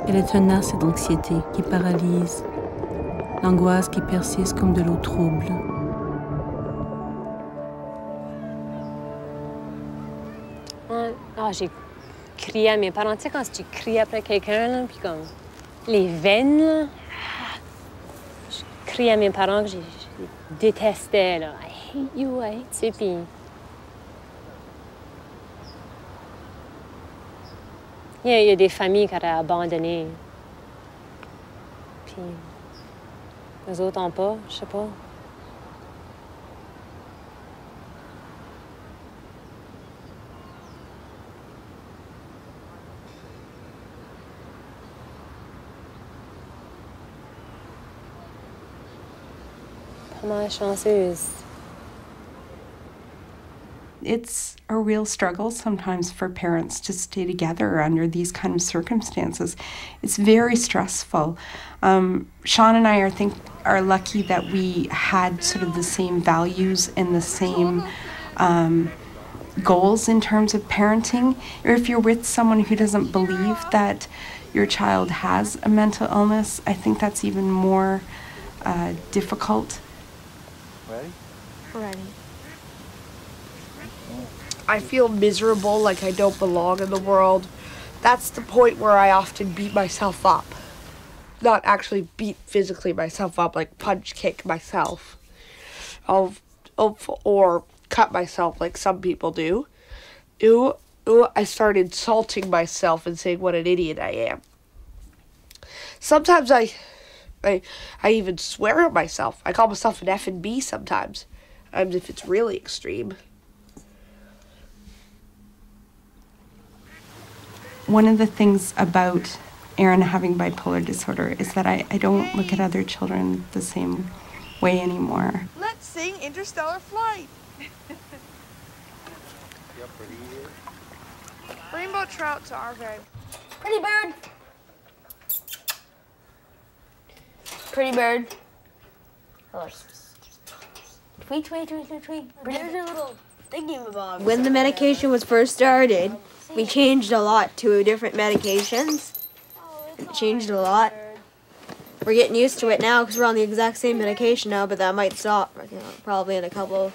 Elle est tenace, cette anxiété qui paralyse, l'angoisse qui persiste comme de l'eau trouble. J'ai crié à mes parents. Tu sais, quand tu cries après quelqu'un, là, puis comme les veines, là, je criais à mes parents que je détestais, là. I hate you, I hate you. Puis il y a des familles qui auraient abandonné. Puis les autres n'ont pas, je sais pas. Chanceuse. It's a real struggle sometimes for parents to stay together under these kind of circumstances. It's very stressful. Sean and I are lucky that we had sort of the same values and the same goals in terms of parenting. Or if you're with someone who doesn't believe that your child has a mental illness, I think that's even more difficult. Ready? Ready. I feel miserable, like I don't belong in the world. That's the point where I often beat myself up. Not actually beat physically myself up, like punch kick myself. Or cut myself like some people do. I started insulting myself and saying what an idiot I am. Sometimes I even swear at myself. I call myself an F and B sometimes, if it's really extreme. One of the things about Aaron having bipolar disorder is that I don't look at other children the same way anymore. Let's sing Interstellar Flight. Rainbow trout's our game. Pretty bird. Pretty bird. Tweet, tweet, tweet, tweet, tweet. There's a little thingy-ma-bob. When the medication was first started, we changed a lot to different medications. It changed a lot. We're getting used to it now because we're on the exact same medication now, but that might stop probably in a couple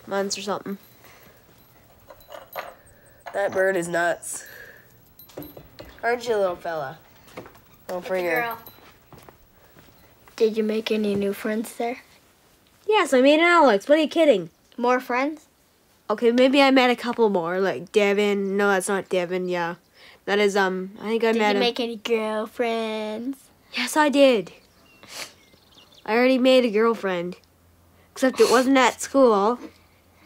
months or something. That bird is nuts. Aren't you, little fella? Little fringer. Did you make any new friends there? Yes, I made Alex. What are you kidding? More friends? Okay, maybe I met a couple more, like Devin. No, that's not Devin, yeah. That is, I think I met Did you make any girlfriends? Yes, I did. I already made a girlfriend. Except it wasn't at school.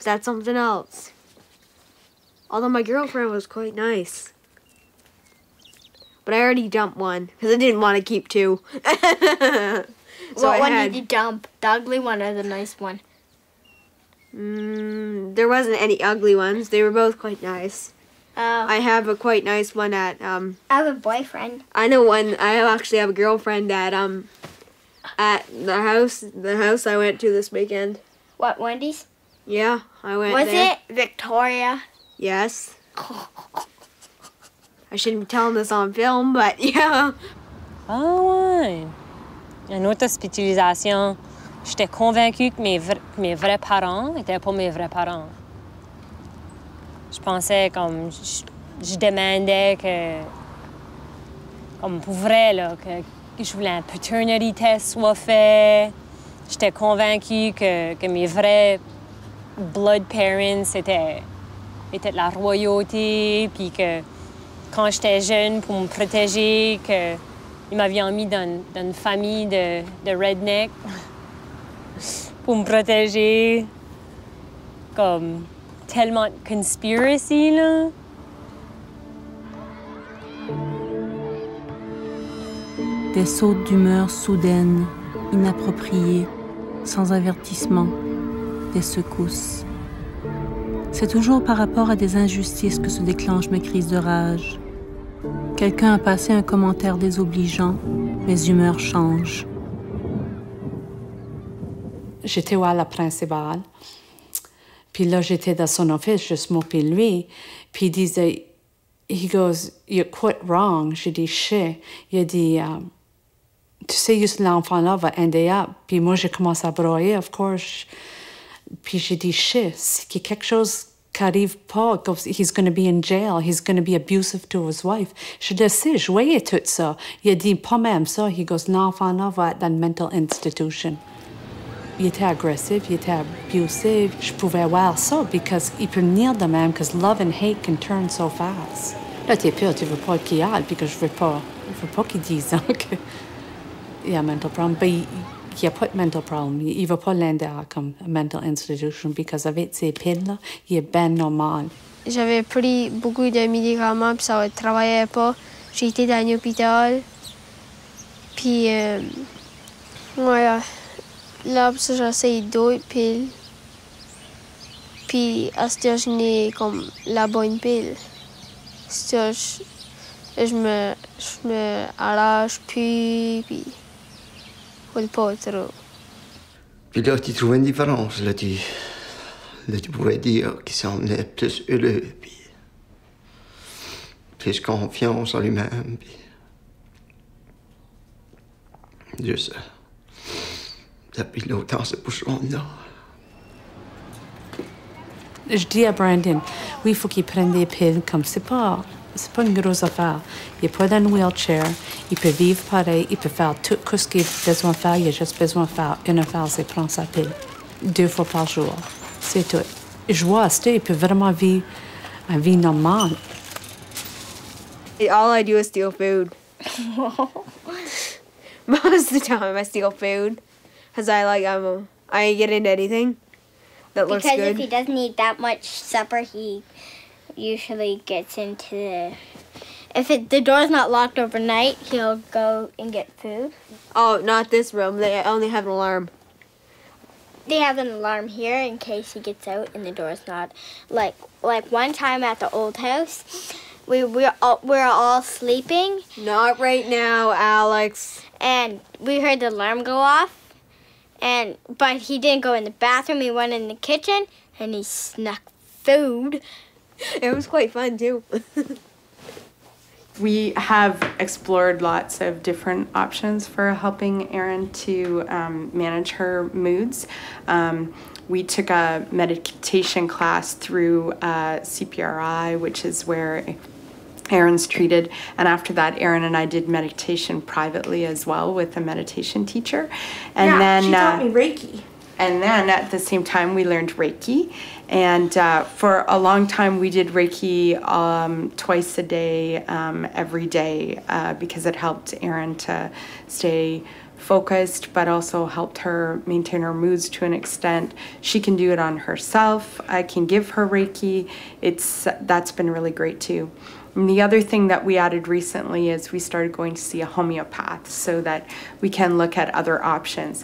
That's something else. Although my girlfriend was quite nice. But I already dumped one, because I didn't want to keep two. So what one did you dump? The ugly one or the nice one? There wasn't any ugly ones. They were both quite nice. Oh. I have a quite nice one at, I have a boyfriend. I know one. I actually have a girlfriend at the house I went to this weekend. What, Wendy's? Yeah, I went Was there. it Victoria? Yes. I shouldn't be telling this on film, but yeah. Ah ouais. Une autre hospitalisation. J'étais convaincue que mes vrais parents n'étaient pas mes vrais parents. Je pensais comme... Je demandais que... Comme pour vrai, là, que je voulais un paternity test soit fait. J'étais convaincue que mes vrais blood parents étaient de la royauté, puis que quand j'étais jeune, pour me protéger, qu'ils m'avaient mis dans une famille de redneck pour me protéger. Comme tellement de conspiracy, là. Des sautes d'humeur soudaines, inappropriées, sans avertissement, des secousses. C'est toujours par rapport à des injustices que se déclenchent mes crises de rage. Quelqu'un a passé un commentaire désobligeant, mes humeurs changent. J'étais à la principale, puis là, j'étais dans son office, juste moi puis lui, puis il disait, he goes, you're quite wrong. J'ai dit, shit. Il a dit, tu sais, juste l'enfant-là va ender up. Puis moi, j'ai commencé à broyer, of course. Puis j'ai dit, shit, s'il y a quelque chose qui n'arrive pas, he's going to be in jail, he's going to be abusive to his wife. Je le sais, je voyais tout ça. Il a dit, pas même ça. He goes, l'enfant-là va être dans une mental institution. Il était agressif, il était abusif. Je pouvais voir ça, parce qu'il peut venir de même, parce que love and hate can turn so fast. Là, t'es pire, tu veux pas qu'il aille, puis que je veux pas qu'il dise qu'il y a un mental problem. Mais il n'y a pas de mental problem. Il ne va pas l'aider comme une mental institution, parce qu'avec ces piles-là, il est bien normal. J'avais pris beaucoup de médicaments, puis ça ne travaillait pas. J'ai été dans l'hôpital. Puis, voilà. Là, pour ça, j'ai essayé d'autres piles. Puis, à ce temps, je n'ai comme la bonne pile. À ce temps, je me arrache puis pas trop. Puis là, tu trouves une différence. Là, tu pouvais dire qu'il s'en est plus heureux, puis plus confiance en lui-même, puis juste depuis longtemps, c'est pour ça, là. Je dis à Brandon, oui, il faut qu'il prenne des piles, comme c'est pas une grosse affaire. Il n'est pas dans un wheelchair, il peut vivre pareil, il peut faire tout ce qu'il a besoin de faire, il a juste besoin de faire une affaire, c'est prendre sa pile 2 fois par jour. C'est tout. Je vois, il peut vraiment vivre une vie normale. All I do is steal food. Most of the time I steal food. Because I get into anything that looks good. Because if he doesn't eat that much supper, he usually gets into if the door's not locked overnight, he'll go and get food. Oh, not this room. They only have an alarm. They have an alarm here in case he gets out and the door's not. Like one time at the old house, we're all sleeping. Not right now, Alex. And we heard the alarm go off. But he didn't go in the bathroom. He went in the kitchen and he snuck food. It was quite fun too. We have explored lots of different options for helping Erin to manage her moods. We took a meditation class through CPRI, which is where Erin's treated, and after that Erin and I did meditation privately as well with a meditation teacher. And then she taught me Reiki. And then at the same time we learned Reiki, and for a long time we did Reiki twice a day, every day, because it helped Erin to stay focused, but also helped her maintain her moods to an extent. She can do it on herself. I can give her Reiki. That's been really great too. And the other thing that we added recently is we started going to see a homeopath so that we can look at other options.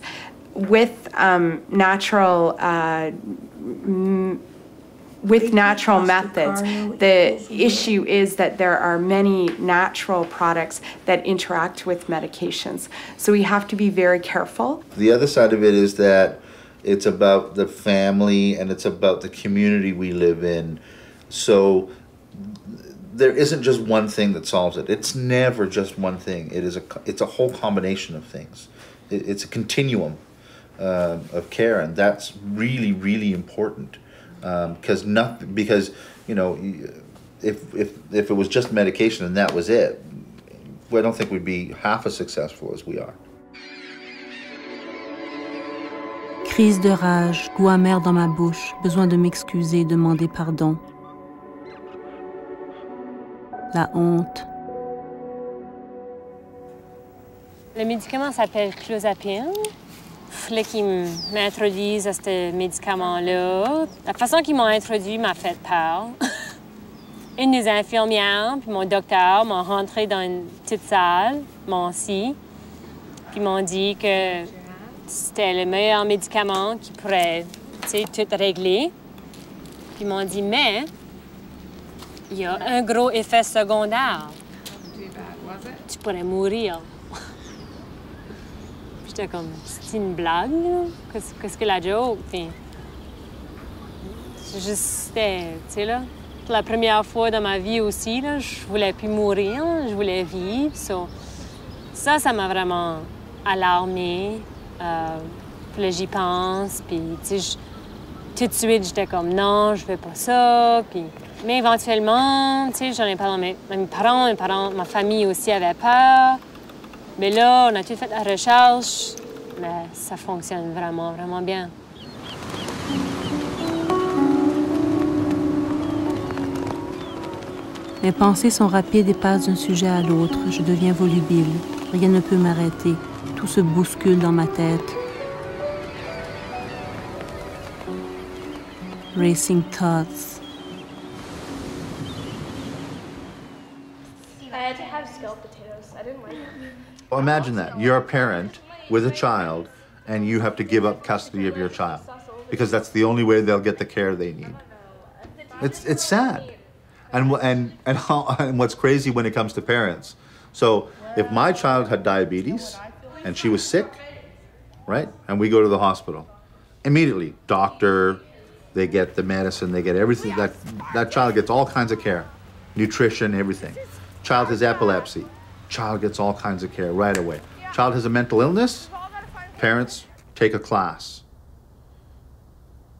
With natural methods, the issue is that there are many natural products that interact with medications. So we have to be very careful. The other side of it is that it's about the family and it's about the community we live in. So there isn't just one thing that solves it. It's never just one thing. It's a whole combination of things. It's a continuum of care, and that's really, really important. Because you know, if it was just medication and that was it, I don't think we'd be half as successful as we are. Crise de rage, goût amer dans ma bouche, besoin de m'excuser, demander pardon. La honte. Le médicament s'appelle clozapine. Il fallait qu'ils m'introduisent à ce médicament-là. La façon qu'ils m'ont introduit m'a fait peur. Une des infirmières puis mon docteur m'ont rentré dans une petite salle, m'ont assis, puis m'ont dit que c'était le meilleur médicament qui pourrait, tout régler. Puis m'ont dit, mais il y a un gros effet secondaire. Tu pourrais mourir. J'étais comme, c'est une blague, là? Qu'est-ce que la joke? Puis, c'était, tu sais, là, pour la première fois dans ma vie aussi, là, je voulais plus mourir, je voulais vivre. Ça m'a vraiment alarmée. Puis là, j'y pense, puis, tu sais, tout de suite, j'étais comme, non, je veux pas ça. Puis, mais éventuellement, tu sais, j'en ai parlé à mes parents, ma famille aussi avait peur. Mais là, on a tout fait la recherche, mais ça fonctionne vraiment, vraiment bien. Mes pensées sont rapides et passent d'un sujet à l'autre. Je deviens volubile. Rien ne peut m'arrêter. Tout se bouscule dans ma tête. Racing thoughts. I had to have scalloped potatoes. I didn't like them. Well, imagine that. You're a parent with a child and you have to give up custody of your child because that's the only way they'll get the care they need. It's sad. And what's crazy when it comes to parents. So if my child had diabetes and she was sick, right, and we go to the hospital, immediately, doctor, they get the medicine, they get everything. That child gets all kinds of care, nutrition, everything. Child has epilepsy, child gets all kinds of care right away. Child has a mental illness, parents take a class.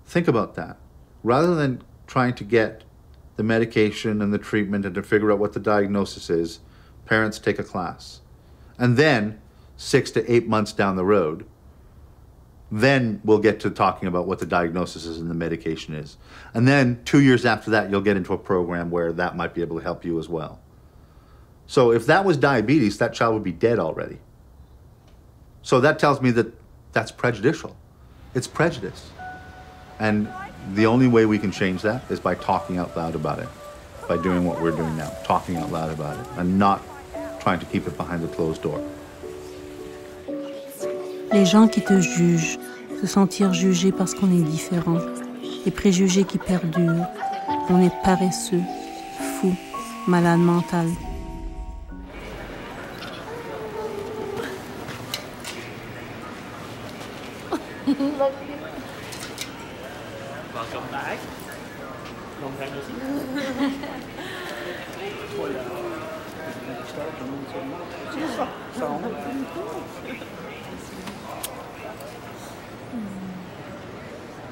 Think about that. Rather than trying to get the medication and the treatment and to figure out what the diagnosis is, parents take a class. And then 6 to 8 months down the road, then we'll get to talking about what the diagnosis is and the medication is. And then 2 years after that, you'll get into a program where that might be able to help you as well. So if that was diabetes, that child would be dead already. So that tells me that that's prejudicial. It's prejudice. And the only way we can change that is by talking out loud about it, by doing what we're doing now, talking out loud about it, and not trying to keep it behind the closed door. Les gens qui te jugent, se sentir jugé parce qu'on est différent, les préjugés qui perdurent, on est paresseux, fou, malade mental. Welcome back. Long time no see.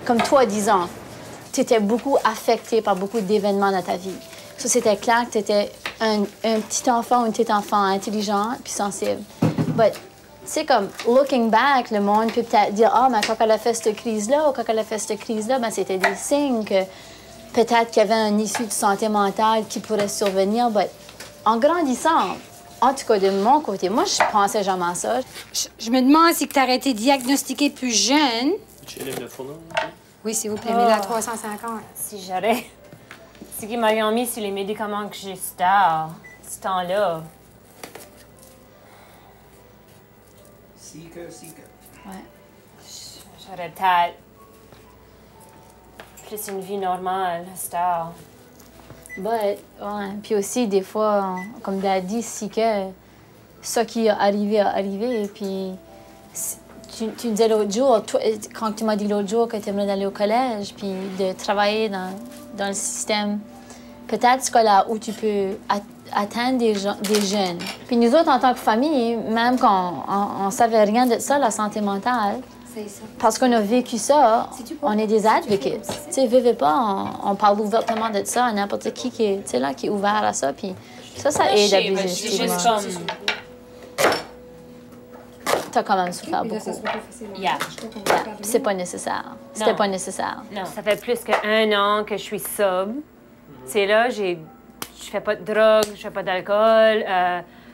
comme toi, disons, tu étais beaucoup affecté par beaucoup d'événements dans ta vie. Ça, c'était clair que tu étais un petit enfant ou une petite enfant intelligent puis sensible. Mais c'est comme, looking back, le monde peut peut-être dire « Ah, mais quand elle a fait cette crise-là ou quand elle a fait cette crise-là, ben, c'était des signes que peut-être qu'il y avait un issue de santé mentale qui pourrait survenir. » Mais en grandissant, en tout cas de mon côté, moi, je pensais jamais à ça. Je me demande si tu aurais été diagnostiquée plus jeune. Oui, s'il vous plaît, mais la 350. Si j'aurais... C'est qu'ils m'auraient mis sur les médicaments que j'ai ce temps-là. Ouais. J'aurais peut-être plus une vie normale, star. Ouais. Puis aussi, des fois, comme tu as dit, si que ce qui est arrivé. Puis tu disais l'autre jour, toi, quand tu m'as dit l'autre jour que tu aimerais aller au collège, puis de travailler dans le système, peut-être c'est là où tu peux atteindre des jeunes. Puis nous autres, en tant que famille, même quand on ne savait rien de ça, la santé mentale, parce qu'on a vécu ça, on est des advocates. Tu sais, vivez pas, on parle ouvertement de ça à n'importe qui est ouvert à ça. Puis ça aide à briser le stigma. T'as quand même souffert beaucoup. C'est pas nécessaire. C'était pas nécessaire. Non, ça fait plus qu'1 an que je suis sobre. C'est là, je fais pas de drogue, je fais pas d'alcool.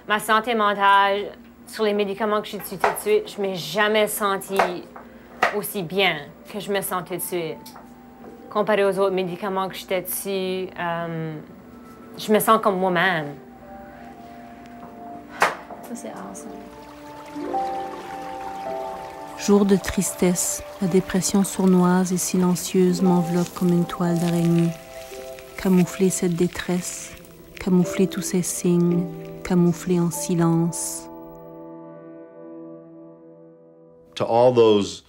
Ma santé mentale, sur les médicaments que j'ai dessus tout de suite, je m'ai jamais senti aussi bien que je me sens tout de suite. Comparé aux autres médicaments que j'étais dessus, je me sens comme moi-même. Ça, c'est awesome. Jour de tristesse, la dépression sournoise et silencieuse m'enveloppe comme une toile d'araignée. Camoufler cette détresse, camoufler tous ces signes, camoufler en silence. To all those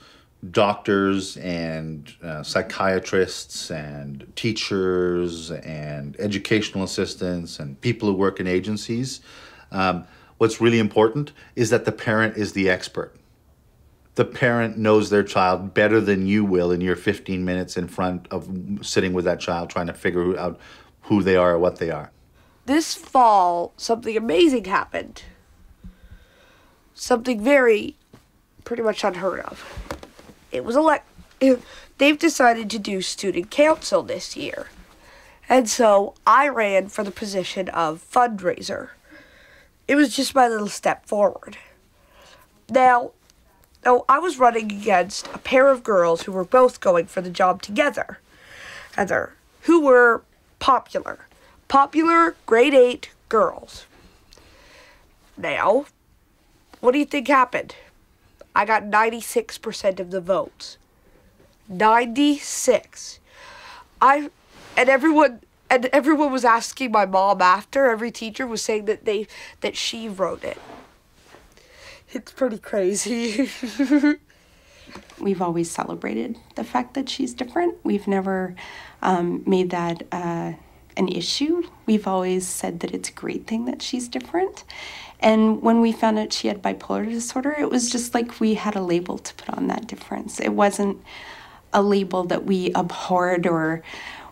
doctors and psychiatrists and teachers and educational assistants and people who work in agencies, what's really important is that the parent is the expert. The parent knows their child better than you will in your 15 minutes in front of sitting with that child trying to figure out who they are or what they are. This fall, something amazing happened. Something pretty much unheard of. It was they've decided to do student council this year. And so I ran for the position of fundraiser. It was just my little step forward. Now, I was running against a pair of girls who were both going for the job together, who were popular grade 8 girls. Now, what do you think happened? I got 96% of the votes. 96. And everyone was asking my mom after. Every teacher was saying that she wrote it. It's pretty crazy. We've always celebrated the fact that she's different. We've never made that an issue. We've always said that it's a great thing that she's different. And when we found out she had bipolar disorder, it was just like we had a label to put on that difference. It wasn't a label that we abhorred or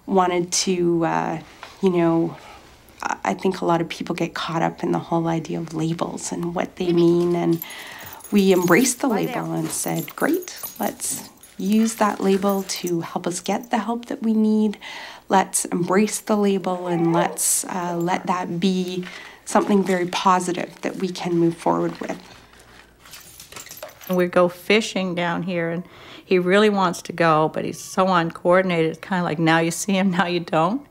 wanted to, I think a lot of people get caught up in the whole idea of labels and what they mean. And we embraced the label and said, great, let's use that label to help us get the help that we need. Let's embrace the label and let's let that be something very positive that we can move forward with. We go fishing down here, and he really wants to go, but he's so uncoordinated. It's kind of like now you see him, now you don't.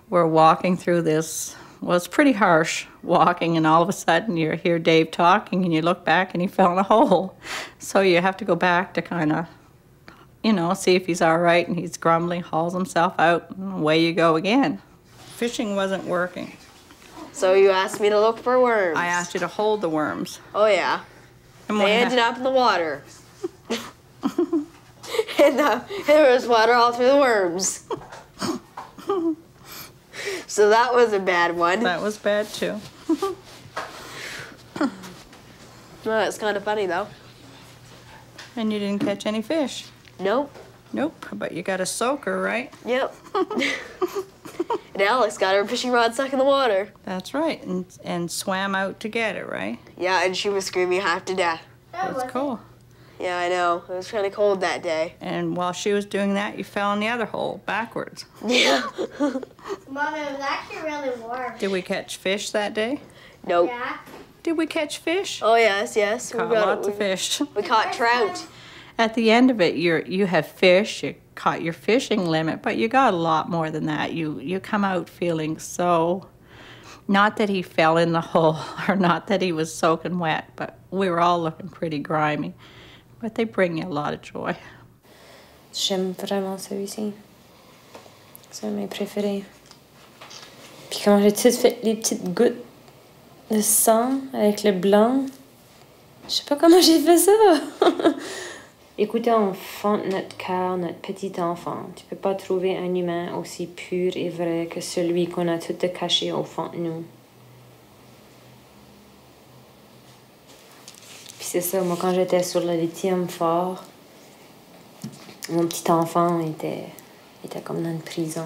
We're walking through this, well, it's pretty harsh walking, and all of a sudden you hear Dave talking, and you look back, and he fell in a hole. So you have to go back to kind of, see if he's all right, and he's grumbling, hauls himself out, and away you go again. Fishing wasn't working. So you asked me to look for worms. I asked you to hold the worms. Oh, yeah. They ended up in the water. and there was water all through the worms. So that was a bad one. That was bad, too. Well, it's kind of funny, though. And you didn't catch any fish? Nope. Nope, but you got a soaker, right? Yep. And Alex got her fishing rod stuck in the water. That's right, and swam out to get it, right? Yeah, and she was screaming half to death. That's cool. Yeah, I know. It was kind of cold that day. And while she was doing that, you fell in the other hole, backwards. Yeah. Mom, it was actually really warm. Did we catch fish that day? Nope. Yeah. Did we catch fish? Oh, yes, yes. Caught lots of fish. We caught trout. At the end of it, you have fish, you caught your fishing limit, but you got a lot more than that. You come out feeling so, not that he fell in the hole or not that he was soaking wet, but we were all looking pretty grimy. But they bring you a lot of joy. J'aime vraiment celui-ci. C'est un de mes préférés. Puis comment j'ai tout fait les petites gouttes de sang avec le blanc. Je sais pas comment j'ai fait ça. Écoutez, on fonde notre cœur, notre petit enfant. Tu peux pas trouver un humain aussi pur et vrai que celui qu'on a tout caché au fond de nous. Puis c'est ça, moi quand j'étais sur le lithium fort, mon petit enfant était comme dans une prison.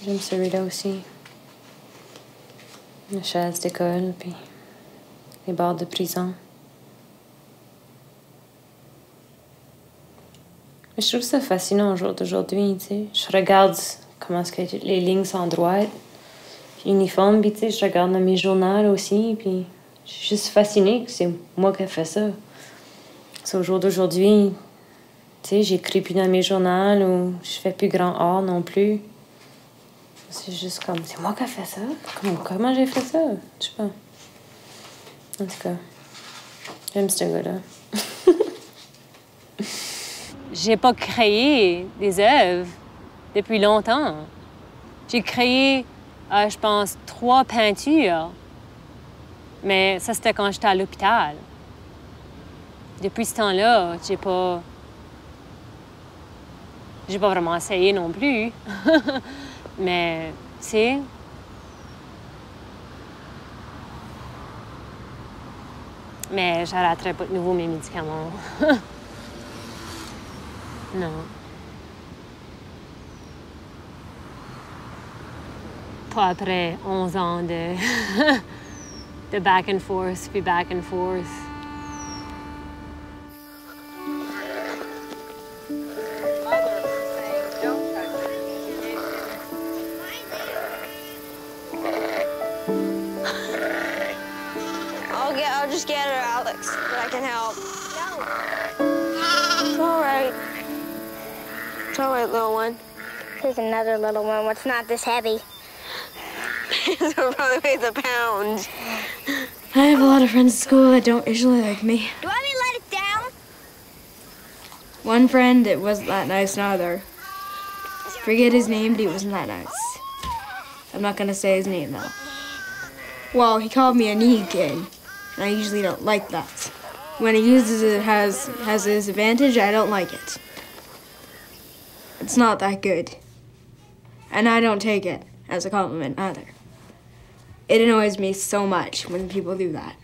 J'aime celui-là aussi. La chaise d'école, puis les barres de prison. Mais je trouve ça fascinant au jour d'aujourd'hui, tu sais. Je regarde comment est-ce que les lignes sont droites, puis uniformes, puis tu sais, je regarde dans mes journaux aussi, puis je suis juste fascinée que c'est moi qui ai fait ça. C'est au jour d'aujourd'hui, tu sais, j'écris plus dans mes journaux ou je fais plus grand art non plus. C'est juste comme, c'est moi qui ai fait ça? Comment j'ai fait ça? Je sais pas. En tout cas, j'aime ce gars-là. J'ai pas créé des œuvres depuis longtemps. J'ai créé, je pense, 3 peintures. Mais ça, c'était quand j'étais à l'hôpital. Depuis ce temps-là, j'ai pas vraiment essayé non plus. Mais, tu sais, mais j'arrêterai pas de nouveau mes médicaments. Non. Pas après 11 ans de back and forth, puis back and forth. I'll just get her, Alex, but I can help. No. It's all right. It's all right, little one. Here's another little one. What's not this heavy? So it probably weighs a pound. I have a lot of friends at school that don't usually like me. Do you want me to let it down? One friend, it wasn't that nice neither. Forget his name, but he wasn't that nice. I'm not gonna say his name though. Well, he called me a knee kid, and I usually don't like that. When he uses it has his advantage, I don't like it. It's not that good. And I don't take it as a compliment either. It annoys me so much when people do that,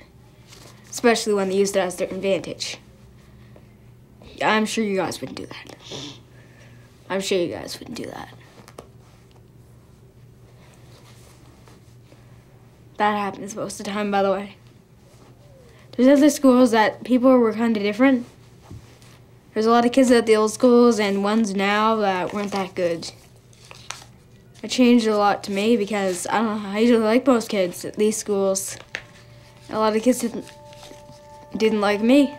especially when they use it as their advantage. I'm sure you guys wouldn't do that. I'm sure you guys wouldn't do that. That happens most of the time, by the way. There's other schools that people were kind of different. There's a lot of kids at the old schools and ones now that weren't that good. It changed a lot to me because, I don't know, I usually like most kids at these schools. A lot of kids didn't like me.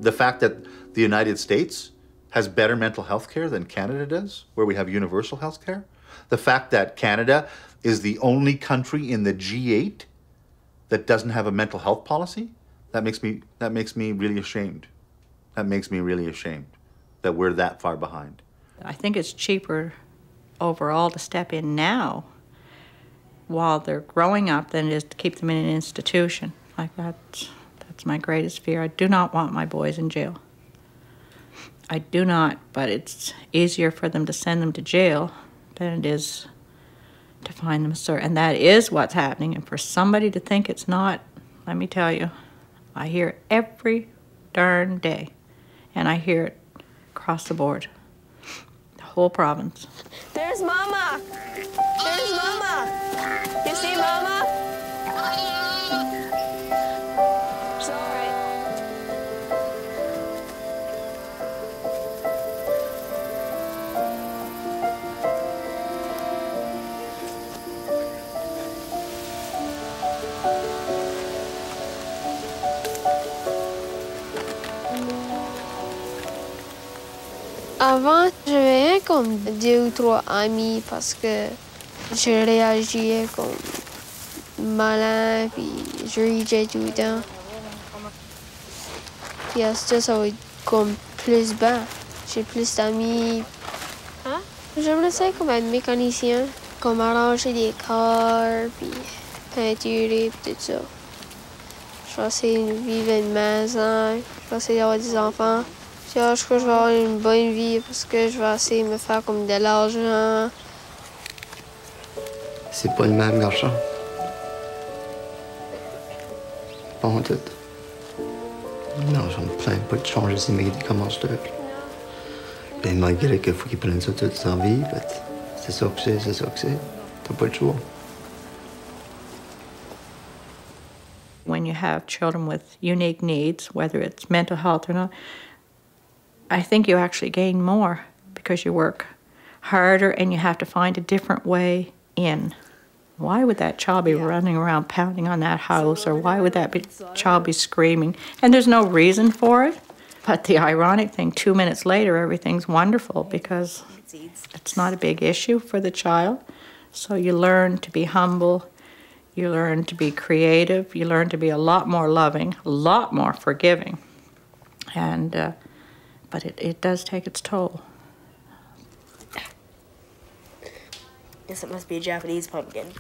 The fact that the United States has better mental health care than Canada does, where we have universal health care. The fact that Canada is the only country in the G8 that doesn't have a mental health policy, that makes me really ashamed. That makes me really ashamed that we're that far behind. I think it's cheaper overall to step in now while they're growing up than it is to keep them in an institution. Like that's my greatest fear. I do not want my boys in jail. I do not, but it's easier for them to send them to jail than it is to find them, sir. And that is what's happening. And for somebody to think it's not, let me tell you, I hear it every darn day. And I hear it across the board, the whole province. There's Mama! There's Mama! You see Mama? It's all right. Avant, j'avais rien comme 2 ou 3 amis parce que je réagissais comme malin, puis je riais tout le temps. Puis à ce temps, ça va être comme plus bas. J'ai plus d'amis. Hein? J'aimerais ça comme être mécanicien, comme arranger des cars, puis peinturer, puis tout ça. Je vais essayer de vivre à une maison, je vais essayer d'avoir des enfants. Je crois que je vais avoir une bonne vie parce que je vais essayer de me faire comme de l'argent. C'est pas le même garçon. Pas en tout. Non, je me plains pas de changer ses médicaments, je te le. Ben, malgré qu'il faut qu'il prenne ça toute sa vie, c'est ça que c'est ça que c'est. T'as pas le choix. When you have children with unique needs, whether it's mental health or not, I think you actually gain more because you work harder and you have to find a different way in. Why would that child be running around pounding on that house, or why would that child be screaming? And there's no reason for it. But the ironic thing, 2 minutes later, everything's wonderful because it's not a big issue for the child. So you learn to be humble, you learn to be creative, you learn to be a lot more loving, a lot more forgiving. And but it does take its toll. Guess it must be a Japanese pumpkin.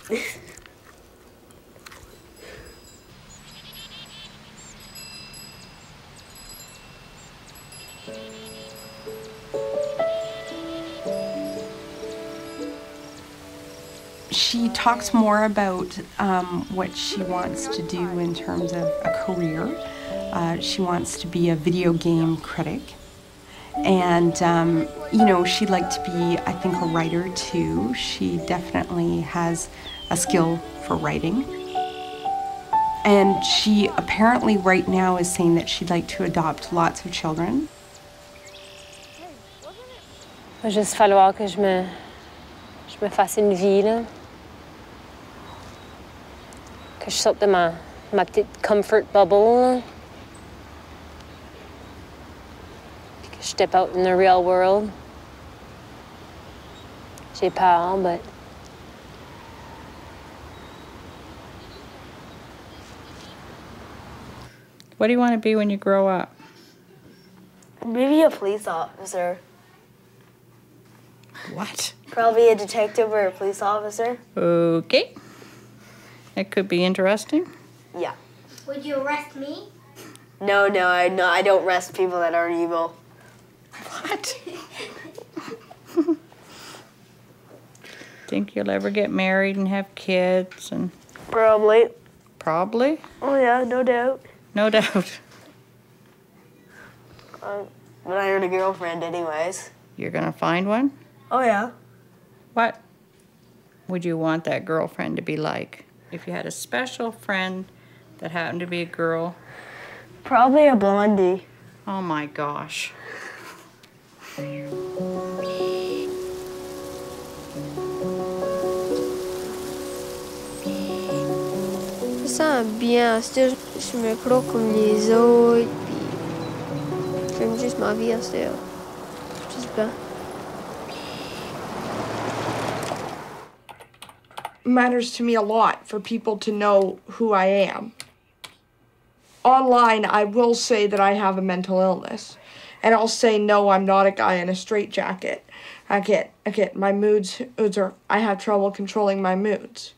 She talks more about what she wants to do in terms of a career. She wants to be a video game critic. And, you know, she'd like to be, I think, a writer too. She definitely has a skill for writing. And she apparently right now is saying that she'd like to adopt lots of children. Il va juste falloir que je me fasse une vie, là. Que je sorte de ma petite comfort bubble, là. Step out in the real world. J'ai peur, but What do you want to be when you grow up? Maybe a police officer. What? Probably a detective or a police officer. Okay. It could be interesting. Yeah. Would you arrest me? No, I don't arrest people that aren't evil. What? Think you'll ever get married and have kids and... Probably. Probably? Oh yeah, no doubt. No doubt. But I earned a girlfriend anyways. You're gonna find one? Oh yeah. What would you want that girlfriend to be like? If you had a special friend that happened to be a girl? Probably a blondie. Oh my gosh. Je me sens bien, je me crois comme les autres, puis j'aime juste ma vie à ce stade. Juste bien. Matters to me a lot for people to know who I am. Online, I will say that I have a mental illness. And I'll say, no, I'm not a guy in a straitjacket. I get my moods are, I have trouble controlling my moods.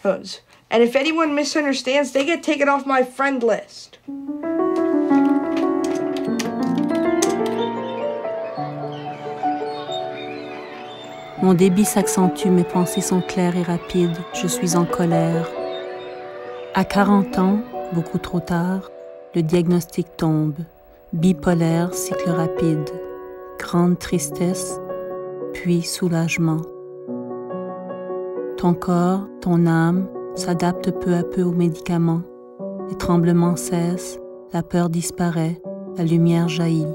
And if anyone misunderstands, they get taken off my friend list. Mon débit s'accentue, mes pensées sont claires et rapides, je suis en colère. À 40 ans, beaucoup trop tard, le diagnostic tombe. Bipolaire, cycle rapide. Grande tristesse, puis soulagement. Ton corps, ton âme s'adaptent peu à peu aux médicaments. Les tremblements cessent, la peur disparaît, la lumière jaillit.